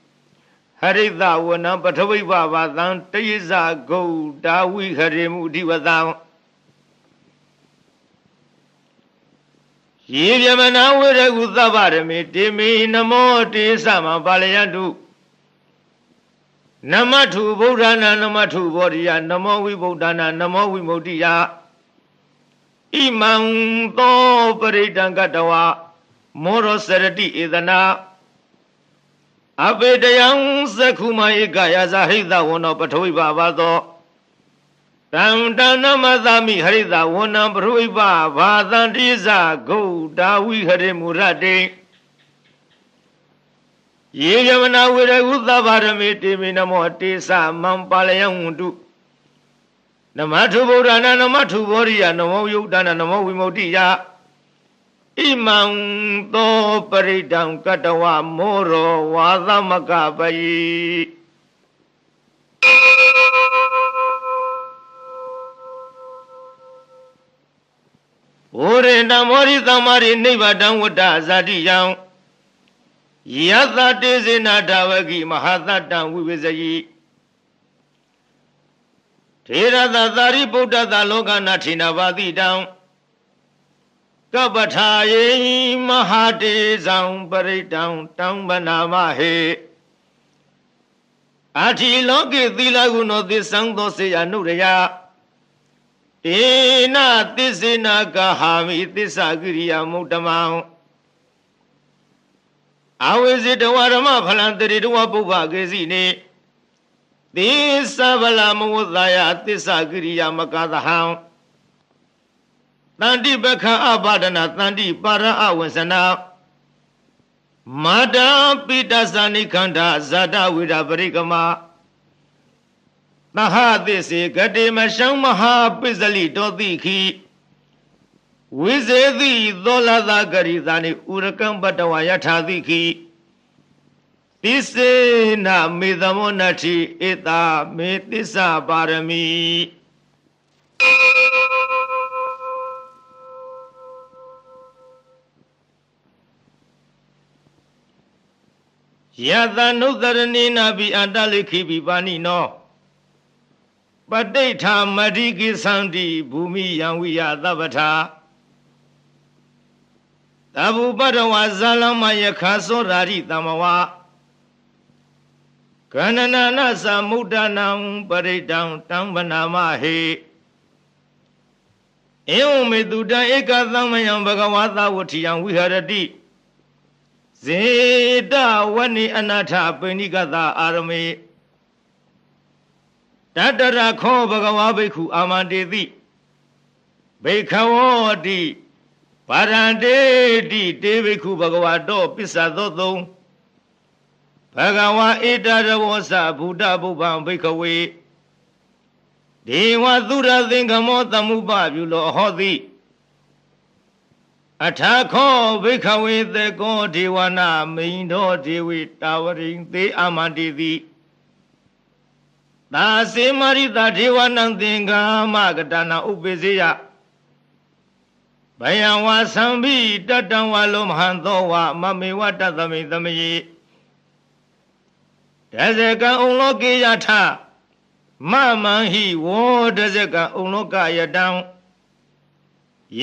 Harida vana pathavi bhavadam tayiza go davi harimu divadam Yivyamana viragudavarame timi namo te samapalayantu Namatu Buddhana Namatu Bodhiya Namo Vibuddhana Namo Vimodiya Imam To Paritangatawa Moro Sarati Idana Abedayang Sakuma Ikaya Zahida Wano Patoi Bhavado Tandana Madami Harida Wana Pruiba Vadandiza Go Dawi Harimurade Yeyamana Viragudavarame Minamo Tesa Mampalayandu Namatu Bodhana Namatu Bodhiya Namo Yudana Namo Vimodiya Imam To Paridam Katawa Moro Vadamakabayi Ore Namori Tamari Nivadam Vada Zadiyam Yatha Tezina Davagi Mahatatam Vivizayi Tirada Dari Buddha Daloga Natina Vadidam Kabataye Mahate Zang Paridam Tambanamahe Ati Loki Dilaguno Disangdo Seyanuraya Ena Tisina Kahami Tisagiriya Mutamang Awezi Dawarama Palantari Duapuba Gezine Tisavala Mudaya Tisagiriya Makadaham Tandi Baka Abadana Tandi Para Awasana Mada Pitasani Kanda Zada Vida Parikama Maha Desi Gadima Shang Maha Pizali Dodiki Wizedi Dolada Garizani Urakam Batawayatadiki Tise na Midamonachi Ita Metisa Barami Yada Nudarani Nabi Andaliki Bibani no Padeta Madiki Sandi Bumi Yanwiya Dabata Tabu Badawa Zalama Yakaso Rari Tamawa Kanana Nasa Mudanam Paridam Tambanamahe ဧဝံမေတုတံဧကသမယံဘဂဝါသဝတိယံဝိဟရတိဇေတဝနိအနာထပိဏိကတအာရမေတတရခောဘဂဝါဘိက္ခုအာမန္တေတိဘိခဝောတိပါရန္တေတိတေဘိက္ခုဘဂဝါတောပစ္ဆသောသုံးဘဂဝါဧတရဝောသဗုဒ္ဓဘုဗ္ဗံဘိက္ခဝေဒေဝသုရသင်္ကမောသမုပပြုလောဟောတိအထာခောဘိက္ခဝေသေကောဒေဝနာမိန်တော်ဒေဝိတာဝရိံသေအာမန္တိတိသာစေမရိတာဒေဝနံသင်္ကာမကတနာဥပိစေယဘယံဝါသံဘိတတံဝါလောမဟံသောဝမမေဝတသမိသမယေတဇကံဩလောကေယထမမံဟိဝောတဇကံဩလောကယတံ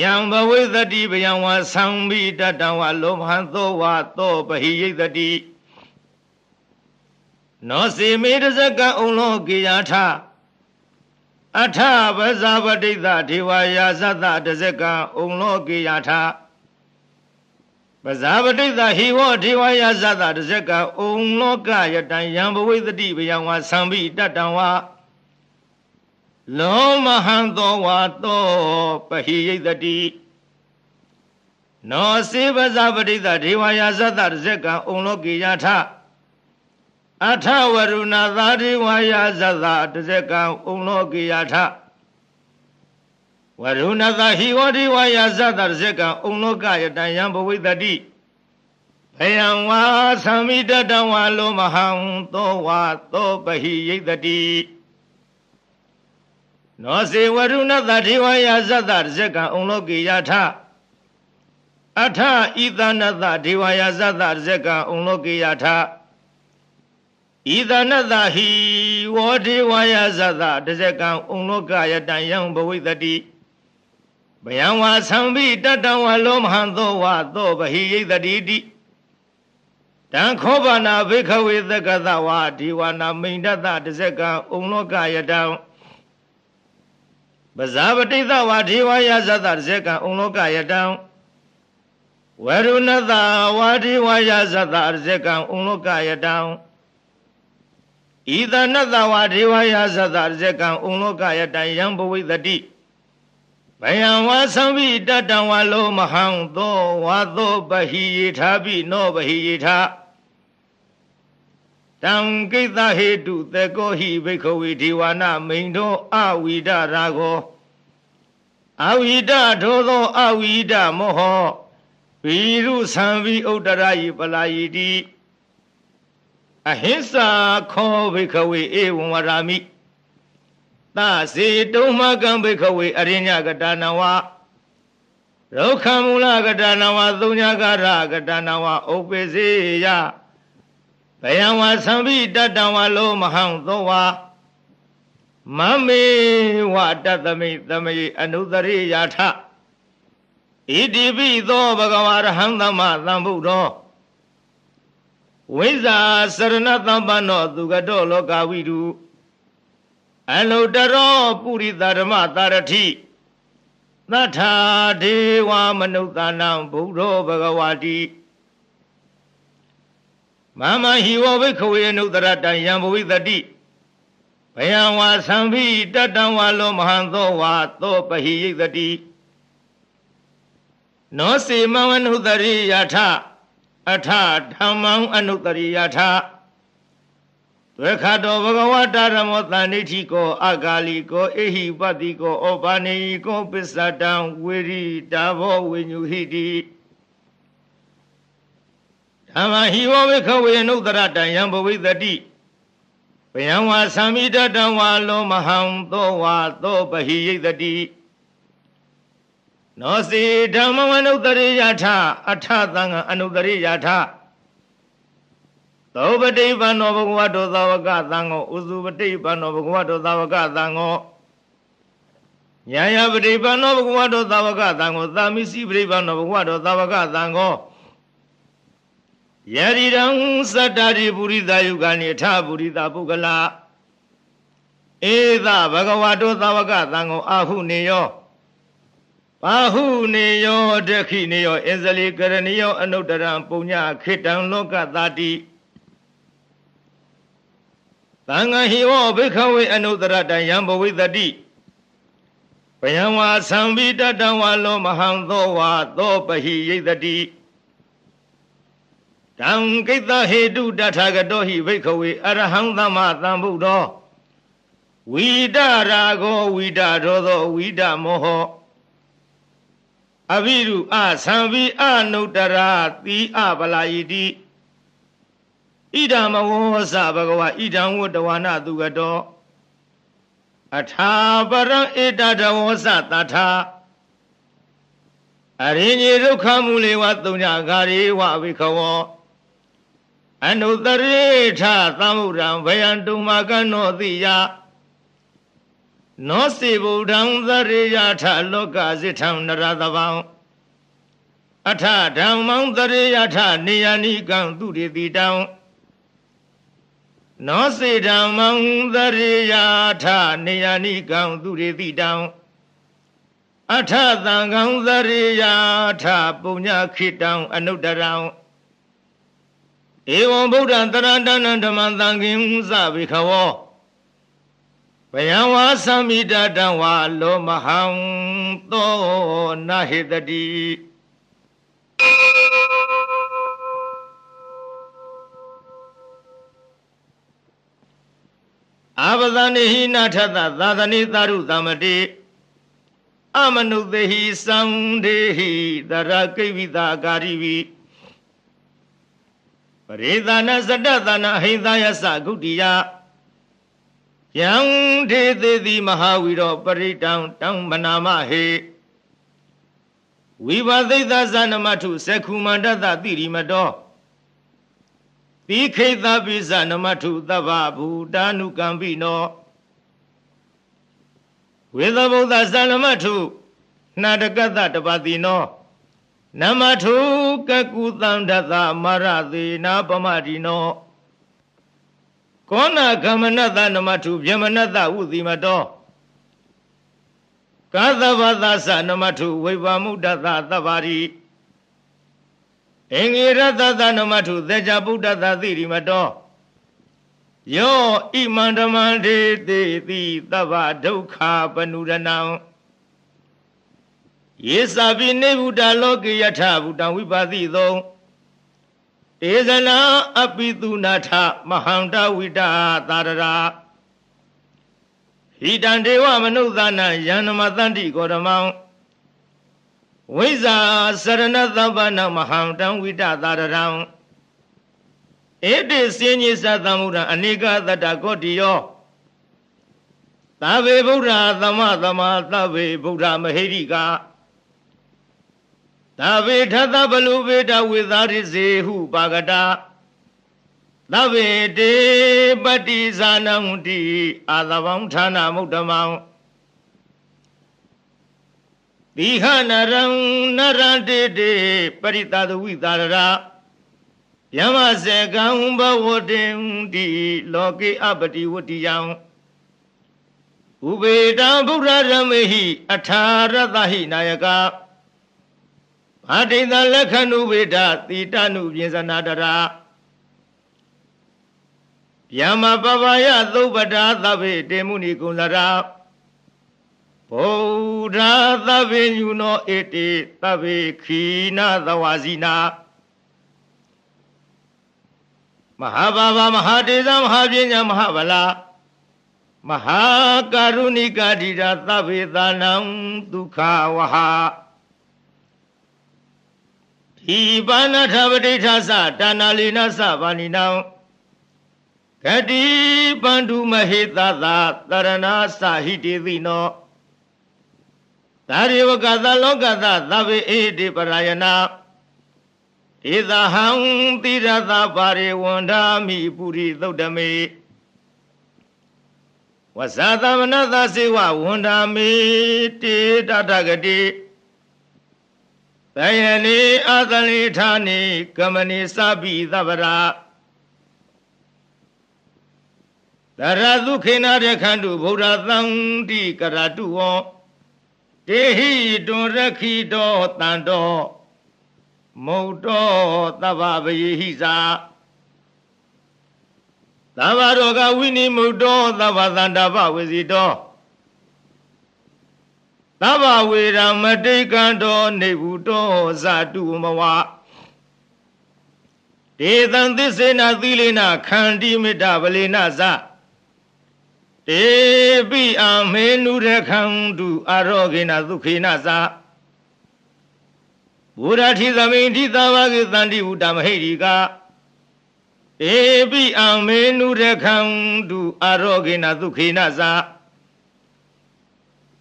ယံဘဝိသတိဘယံဝါသံဘိတတံဝါလောမဟံသောဝသောပဟိယိသတိနောစေမေတဇကံဩလောကေယထအထပဇာပတိသဒေဝယာသတတဇကံဩလောကေယထပဇာပတိသဟိဝောဒေဝယာသတတဇကံဩလောကယတံယံဘဝိသတိဘယံဝါသံဘိတတံဝါလောမဟံသောဝါသောပဟိယိတတိနောစေပဇာပတိသဒေဝယာသတတဇကံဩလောကေယထအထဝရုဏသာဒေဝယာသတဇကံဩလောကေယထဝရုဏသာဟိဝဒေဝယာသတဇကံဩလောကယတံယံဘဝိတတိဘယံဝါသံမိတတံဝါလောမဟံသောဝါသောပဟိယိတတိနောစေဝရုဏသဒေဝယာသတဇကံဩလောကေယထအထဣသနသဒေဝယာသတဇကံဩလောကေယထဣသနသဟိဝောဒေဝယာသတဇကံဩလောကယတံယံဘဝိတတိဘယံဝါသံဘိတတံဝါလောမဟံသောဝါသောပဟိယိတတိတိတံခောဘာနာဘိခဝေသကသဝါဒေဝနာမိန်တတတဇကံဩလောကယတံပဇာပတိသဝါဒေဝယာသတဇကံဩလောကယတံဝရုဏသဝါဒေဝယာသတဇကံဩလောကယတံဣသနသဝါဒေဝယာသတဇကံဩလောကယတံယံဘဝိတတိဘယံဝါသံဘိတတံဝါလောမဟံသောဝါသောပဟိယေထာပိနောပဟိယေထာတံကိတဟေတုသေကောဟိဘိက္ခဝေဒေဝနာမိန်တော်အဝိဒရာဂောအဝိဒထိုသောအဝိဒမောဟဝိရုသံဘိဥတ္တရာယိပလာယိတိအဟိစ္ဆာခောဘိက္ခဝေဧဝံဝရာမိသစေတုံမကံဘိက္ခဝေအရိညကတနဝရုခမူလကတနဝသုညကာရကတနဝဥပ္ပစေယဘယံဝါသံဘိတတံဝါလောမဟံသောဝါမမေဝတတမိသမယေအနုတရိယာထဣတိပိသောဘဂဝါရဟံသမ္မာသမ္ဗုဒ္ဓောဝိဇ္ဇာစရဏသမ္ပန္နောသူကတောလောကဝိတုအနုတရောပုရိသဓမ္မတာရထိသတ္ထာဒေဝမနုဿာနံဘုဒ္ဓောဘဂဝါတိမမဟိဝဘိက္ခဝေအနုတရတံယံဘဝိတတိဘယံဝါသံဘိတတံဝါလောမဟံသောဝါသောပဟိယိတတိနောစေမံအနုတရိယထအထဓမ္မံအနုတရိယထသွေခတောဘဂဝတာရမောတဏိဋ္ဌိကောအဂါလိကောအေဟိပတိကောဩပါနေကောပစ္စတံဝေရိတာဘောဝိညုဟိတိဓမ္မဟိဝဘိက္ခဝေအနုတရတံယံဘဝိတတိဘယံဝါသံမိတတံဝါလောမဟံသောဝါသောပဟိယိတတိနောစေဓမ္မဝနုတရိယထအထသံဃအနုတရိယထသောပတိပန္နောဘဂဝတောသာဝကသံဃောဥစုပတိပန္နောဘဂဝတောသာဝကသံဃောညာယပတိပန္နောဘဂဝတောသာဝကသံဃောသာမိစီပတိပန္နောဘဂဝတောသာဝကသံဃောယရိရံသတ္တရိပုရိသယုဂာနိထပုရိသပုဂ္ဂလာဧသဘဂဝတောသာဝကသံဃောအာဟုနေယော Bahu neyo dekhi neyo enzali karaniyo anudaram punya khitang loka tadi. Tanga hiwo bikawe anudarata yambawi tadi. Payamwa sambita dawalo mahangdo wa do pahi yedadi. Tang kita hedu datagadohi bikawe arahang dama tambudo. Wida rago wida rodo wida moho. Aviru a sambi a nutara ti a balayidi. Idama wosa bagawa idam wodawana dugado. Atha barang idada wosa tata. Arinyi rukhamuli watunya gari wa vikawo. Anutari tha tamuram vayandumagano diya. No si budang dariya tha loka zitham naradavang. Atha dhammang dariya tha niyani gang duriti dang. No si dhammang dariya tha niyani gang duriti dang. Atha tangang dariya tha punya khitang anudarang. Evam buddha tarandanan dhammang tangim sabikawo. Bayawa samida dawa lo mahang to nahidadi. Abadani hina thata dadani taru tamati. Amanudehi samdehi darakivita garivi. Paridana sadatana hidaya sagutiya. Yang de mahawiro paritang tang manama he. Vivadita zanamatu sekumandata tirimado. Tiketa bizanamatu tababu danu kambino. Vidabuddha zanamatu nadagata tabatino. Namatu kakutandata maradi napamadino. Kona kamanata namatu vyamanata udhimato. Kadhavadasa namatu vivamudata tavari. Engirata namatu dejabuddhata thirimato. Yo imandamande te tava dukha panuranam. Yesabi nebuddha loki yatha buddha vipatidho. Ezana apidunatha mahanda vida tarara. Hidandewa manudana yanamatanti kodamang. Viza saranathavana mahanda vida tararang. Ede sinyi satamura anika tata kotiyo. Tabe buddha tama tabe buddha mahirika. Tabe thata balubeta vidari zehu bagata. Tabe de pati zanamuti adavang thana mudamang. Dihanarang narante de paritadu vidarara. Yamase gamba wotem di loki abati wotiyang. Ubeda buddha ramehi atharatahi nayaka. Adita lakhanu veda titanu vyensanadara. Yama babaya dhubada tabe temuni kulara. Bodha tabe yuno ete tabe khina dawazina. Mahababa mahadeza mahavyenya mahabala. Mahakarunika dira tabe danam dukha waha. Ibana thabadita sa danalina sa vaninam. Kati bandu mahita da tarana sahiti vino. Tarivakata lokata tabe edi parayana. Idahang tirata pare wandami puri dhaudame. Wasata manata sewa wandami te tatagati. Tayani adali thani kamani sabi davara. Daradu khena rekhandu buddha tangti karatuo. တေဟိတွန်ရခိတောတန်တောမုတ်တောသဗ္ဗဗယေဟိသာသဗ္ဗရောဂဝိနိမုတ်တောသဗ္ဗသန္တာပဝေစီတောသဗ္ဗဝေရမတိကံတောနေဗုတောဇာတုမဝဒေသံသစ္စေနသီလေနခန္တိမေတ္တဗလေနဇတေပိအမေနုရခန္တုအာရောဂေနဒုခေနဇဘုရားထိသမိန်ထိသာဝကေသန္တိဝုတမဟိရိကတေပိအမေနုရခန္တုအာရောဂေနဒုခေနဇ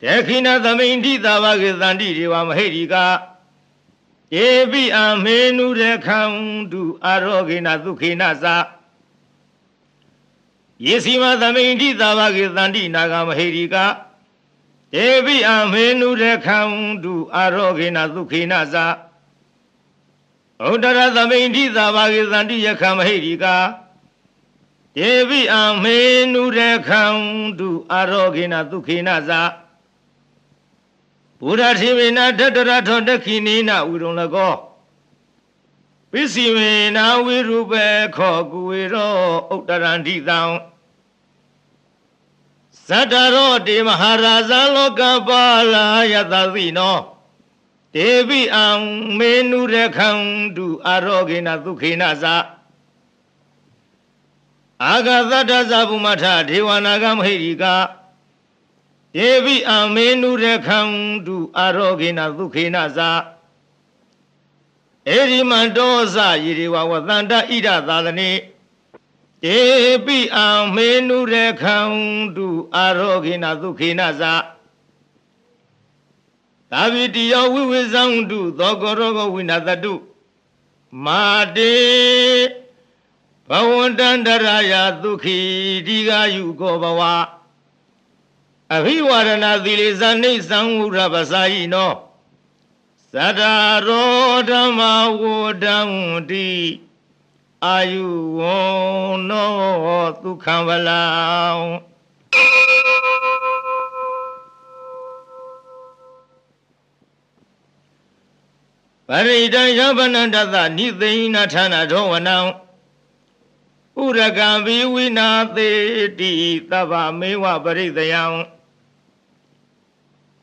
တေခိနသမိန်ထိသာဝကေသန္တိဒေဝမဟိရိကတေပိအမေနုရခန္တုအာရောဂေနဒုခေနဇယေစီမသမိန်ထိသာဝကေသန္တိနာဂမဟိရိကတေပိအမေနုရခန္တုအာရောဂေနဒုခေနဇဩဒရသမိန်ထိသာဝကေသန္တိယခမဟိရိကတေပိအမေနုရခန္တုအာရောဂေနဒုခေနဇဘုရားတိမေနတတရထောတခိနိနဝိရုံလကောပစ္စည်းမေနဝိရုပေခောကုဝေရောဥတ္တရန္တိတံသတ္တရောတေမဟာရာဇလောကပါလာယတသိနောတေပိအံမေနုရခန္တုအာရောဂေနဒုခေနဇအာဂသတ္တဇဗုမထဒေဝနာဂမဟိရိကတေပိအမေနုရခန္တုအာရောဂေနဒုခေနဇဧရိမန္တောဇယေရိဝဝသန္တဣဒသာသနေတေပိအမေနုရခန္တုအာရောဂေနဒုခေနဇသာဝိတိယောဝိဝေဇံတုသောကောရောဂဝိနတတုမာတေဘဝန္တန္တရာယဒုခိဒီဃယုကောဘဝအဘိဝရဏသီလေဇာနိသံဝရပစာယိနောသတ္တရောဓမ္မဝဒံတိအာယုဝနောဒုက္ခံဗလံပရိဒံယဗနန္တသနိသိဏဌာနထောဝနံဥရကံဘိဝိနာသေတိသဗ္ဗမေဝပရိသယံ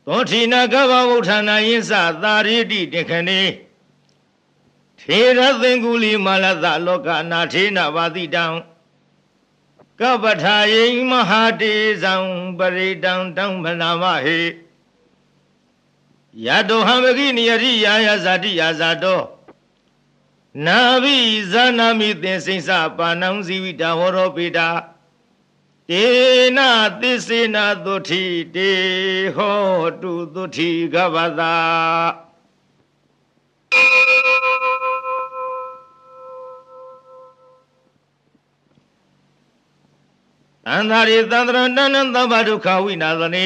သောထိနာကဗ္ဗဝုဋ္ဌာနာယိသသာရိတိတေခဏေထေရသင်္ကုလီမလသလောကနာထေနဝါတိတံကပ္ပထာယိမဟာတေဇံပရိတံတံမနာမဟေယတောဟံမဂိနိယရိယာယဇာတိယာဇာတောနာဘိဇာနာမိသင်္စိစပါဏံဇီဝိတဝရောပိတာတေနသစ္စေနသုထိတေဟောတုသုထိကဗ္ဗတာသန္တာရိသန္တရဏနံသဗ္ဗဒုက္ခဝိနာသနေ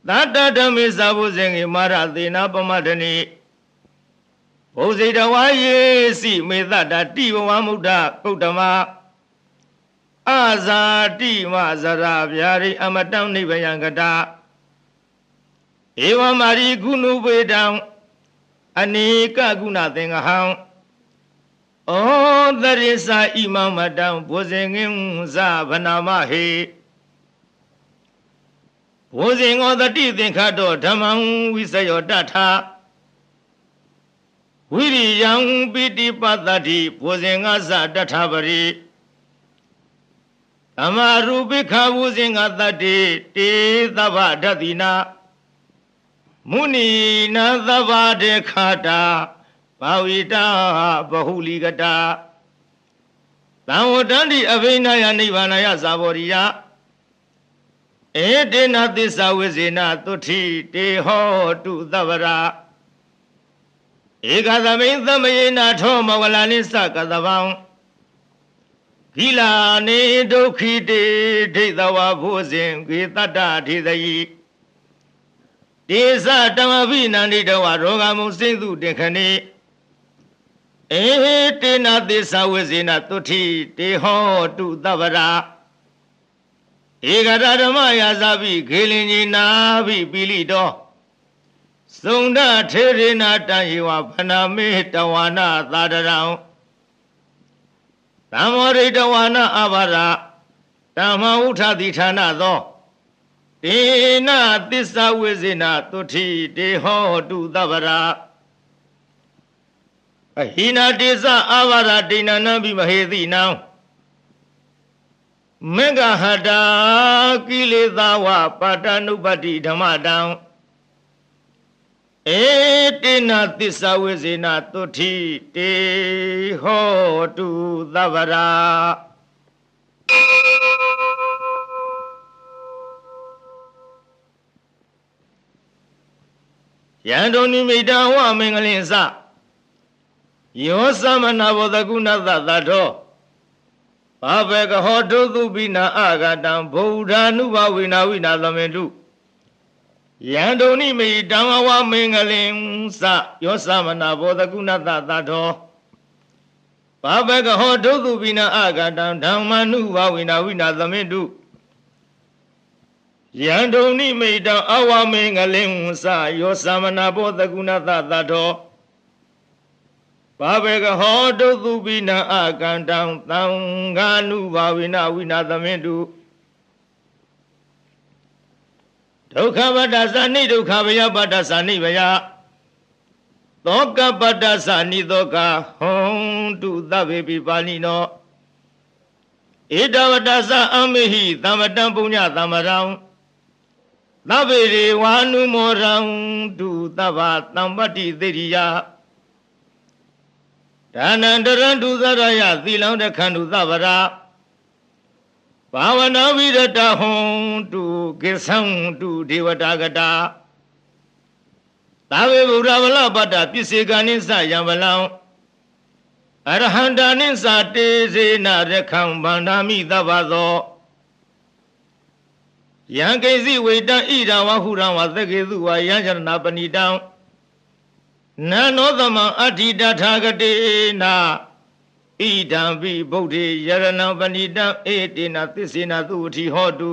သတ္တဓမ္မေသာဘုဇင်ေမာရသေနာပမတ္တနိဘုဇိတဝါယေစီမေတ္တတိဘဝမုဒ္ဒကုတ္တမအာဇာတိမဇရာဗျာရိအမတံနိဗ္ဗယံကတာဧဝမာရိကုဏုပေတံအနေကကုဏသင်္ဃဟံဩသရိစာဣမမတံဘုဇင်ငင်ဇဗနာမဟေဘုဇင်ဩတတိသင်္ခတောဓမ္မံဝိစယောတထဝိရိယံပိတိပတ္တိဘုဇင်ငါဇတထပရိသမ္မာရူပိခဝုဇင်္ဂတတ္တိတေသဗ္ဗဓတ္တိနာမုနိနာသဗ္ဗဒေခတာဘာဝိတာဘဟုလိကတာသံဝတ္တန္တိအဘိနယနိဗ္ဗာနယဇာဘောရိယဧတေနသစ္စာဝိဇေနသုထိတေဟောတုသဗ္ဗရာဧကသမိန်သမယေနထောမဝလာနိသကသဗံဂိလာနေဒုက္ခိတေဒိဋ္ဌဝဘုဇင်ကေတတ္တထေသယိတေသတမဘိနန္တိတဝရောဂမုစိသုတေခဏေဧတေနသစ္စာဝိဇေနသုထိတေဟောတုသဗ္ဗရာဧကရဓမ္မယာဇာပိခေလင်ကြီးနာပိပိလိတော သုံဒထေရိနာတံယေဝဗနာမေတဝါနာသာဒရံသမောရိတဝါနာအဘာရဓမ္မဥထတိဌာနသောဒေနသစ္စာဝိဇေနသုထိတေဟောတုသဗ္ဗရာအဟိနာတေသအာဘာရဒိဏနံဘိမဟေတိနံမေဃဟတာကိလေသာဝပါတနုပတိဓမ္မတံဧတေနသစ္စာဝိဇေနသုထိတေဟောတုသဗ္ဗရာယန္တုနိမိတဝမင်္ဂလင်္စယောသမနာဘောဓကုဏသသတောဘာဘေကဟောတုသုပိနာအာဂတံဗုဒ္ဓ ानु ဘဝိနာဝိနာသမေတုယန္တုနိမိတဝမင်္ဂလင်္စယောသမနာဘောဓကုဏသသတောဘာဘေကဟောတုသုပိနာအာဂတံဓမ္မ ानु ဘဝိနာဝိနာသမေတုယန္တုနိမိတအဝမင်္ဂလင်္စယောသမနာဘောဓကုဏသသတောဘာဘေကဟောတုသုပိနံအာကန္တံသံဃာနုဘာဝိနဝိနာသမေတုဒုက္ခပတ္တသနိဒုက္ခဘယပတ္တသနိဘယသောကပတ္တသနိသောကဟွန်တုသဗ္ဗေပိပါဏိနောဧတဝတ္တသအမေဟိသမ္မတံပုညသမ္မရံသဗ္ဗေရေဝ ानु မောရံတုသဗ္ဗသံပတ္တိသေရိယဒါနန္တရံဒုသရယသီလံတခန္တုသဗ္ဗရာဘာဝနာဝိရတဟွန်တုကိသံတုဒေဝတာကတာသာဝေဗုဒ္ဓဝလပတ္တပစ္စေကနိသယံဗလံအရဟန္တာနိသတေစေနရခံဗန္ဓာမိသဗ္ဗသောယံကိစီဝိတံဣဒံဝဟုရံဝသကေသုဝယံယရဏပဏိတံနနောသမံအဋ္ဌိတထာဂတေနာဣဒံပိဗုဒ္ဓေယရဏပဏိတံဧတေနသစ္စေနသုဝတိဟောတု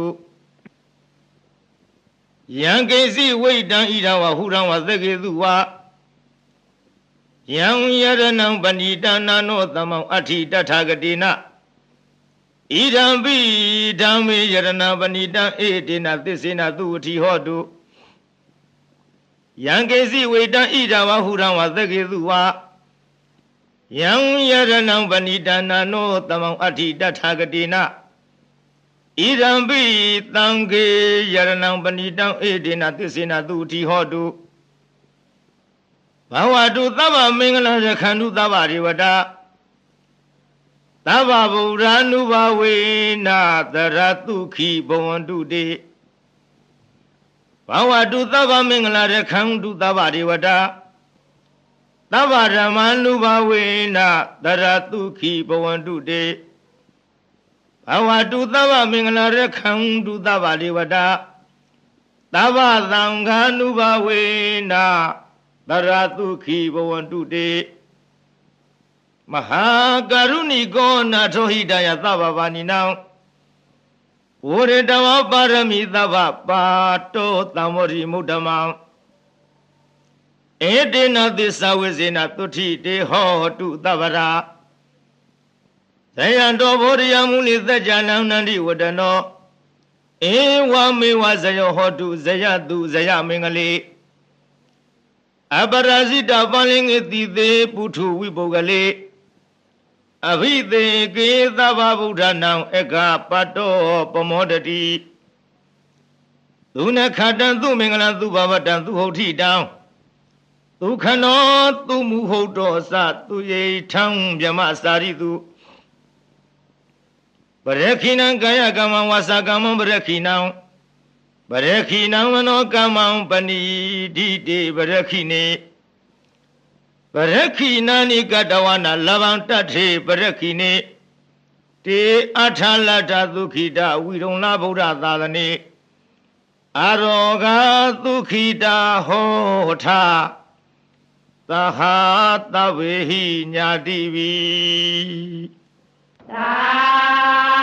ယံကိစီဝိတံဣဒံဝဟုရံဝသကေသုဝယံယရဏပဏိတံနနောသမံအဋ္ဌိတထာဂတေနာဣဒံပိဓမ္မေယရဏပဏိတံဧတေနသစ္စေနသုဝတိဟောတုယံကေစီဝေတံဣဒဝဟုရံဝသကေသုဝယံယရဏံပဏိတနာနောသမံအဋ္ဌိတထာဂတေနဣဒံပိသံဃေယရဏံပဏိတံဧတေနသစ္စေနသုတိဟောတုဘဝတုသဗ္ဗမင်္ဂလရခန္တုသဗ္ဗရေဝတသဗ္ဗဗုဒ္ဓ ानु ဘဝေနာသရတုခိဘဝန္တုတေဘာဝတုသဗ္ဗမင်္ဂလာရခန္တုသဗ္ဗဒေဝတာသဗ္ဗဓမ္မာနုဘဝေနသရတုခိဘဝန္တုတေဘာဝတုသဗ္ဗမင်္ဂလာရခန္တုသဗ္ဗဒေဝတာသဗ္ဗသံဃာနုဘဝေနသရတုခိဘဝန္တုတေမဟာကရုဏိကောနာထောဟိတယသဗ္ဗဗာနိနံဝရတဝပါရမိသဗ္ဗပါတောသံဝရိမုဒ္ဓမံဧတေနသစ္စာဝိဇေနသုထိတေဟောတုသဗ္ဗရာဇယံတောဘောဓယမုနိသัจ जा နံနန္တိဝတ္တနောဧဝမေဝဇယောဟောတုဇယတုဇယမင်္ဂလေအပရဇိတပလင်္ဂတိသေပုထုဝိပုဂ္ဂလေအဘိသေကေသဗ္ဗဗုဒ္ဓနံဧကပတ္တောပမောတတိသူနခတံသူမင်္ဂလံသူဘဝတံသူဟုတ်ထိတံသူခနောသူမူဟုတ်တော်စသူယေထံမြမစာရိတုပရခိဏံကာယကမ္မဝါစာကမ္မပရခိဏံပရခိဏံမနောကမ္မံပဏိဒိတေပရခိနေပရခိနာနိကတဝနာလဗံတထေပရခိနေတေအထလတ္ထသုခိတဝိရုံလဗုဒ္ဓသာသနေအာရောဂသုခိတဟောထသဟာတဝေဟိညာတိဝိသာ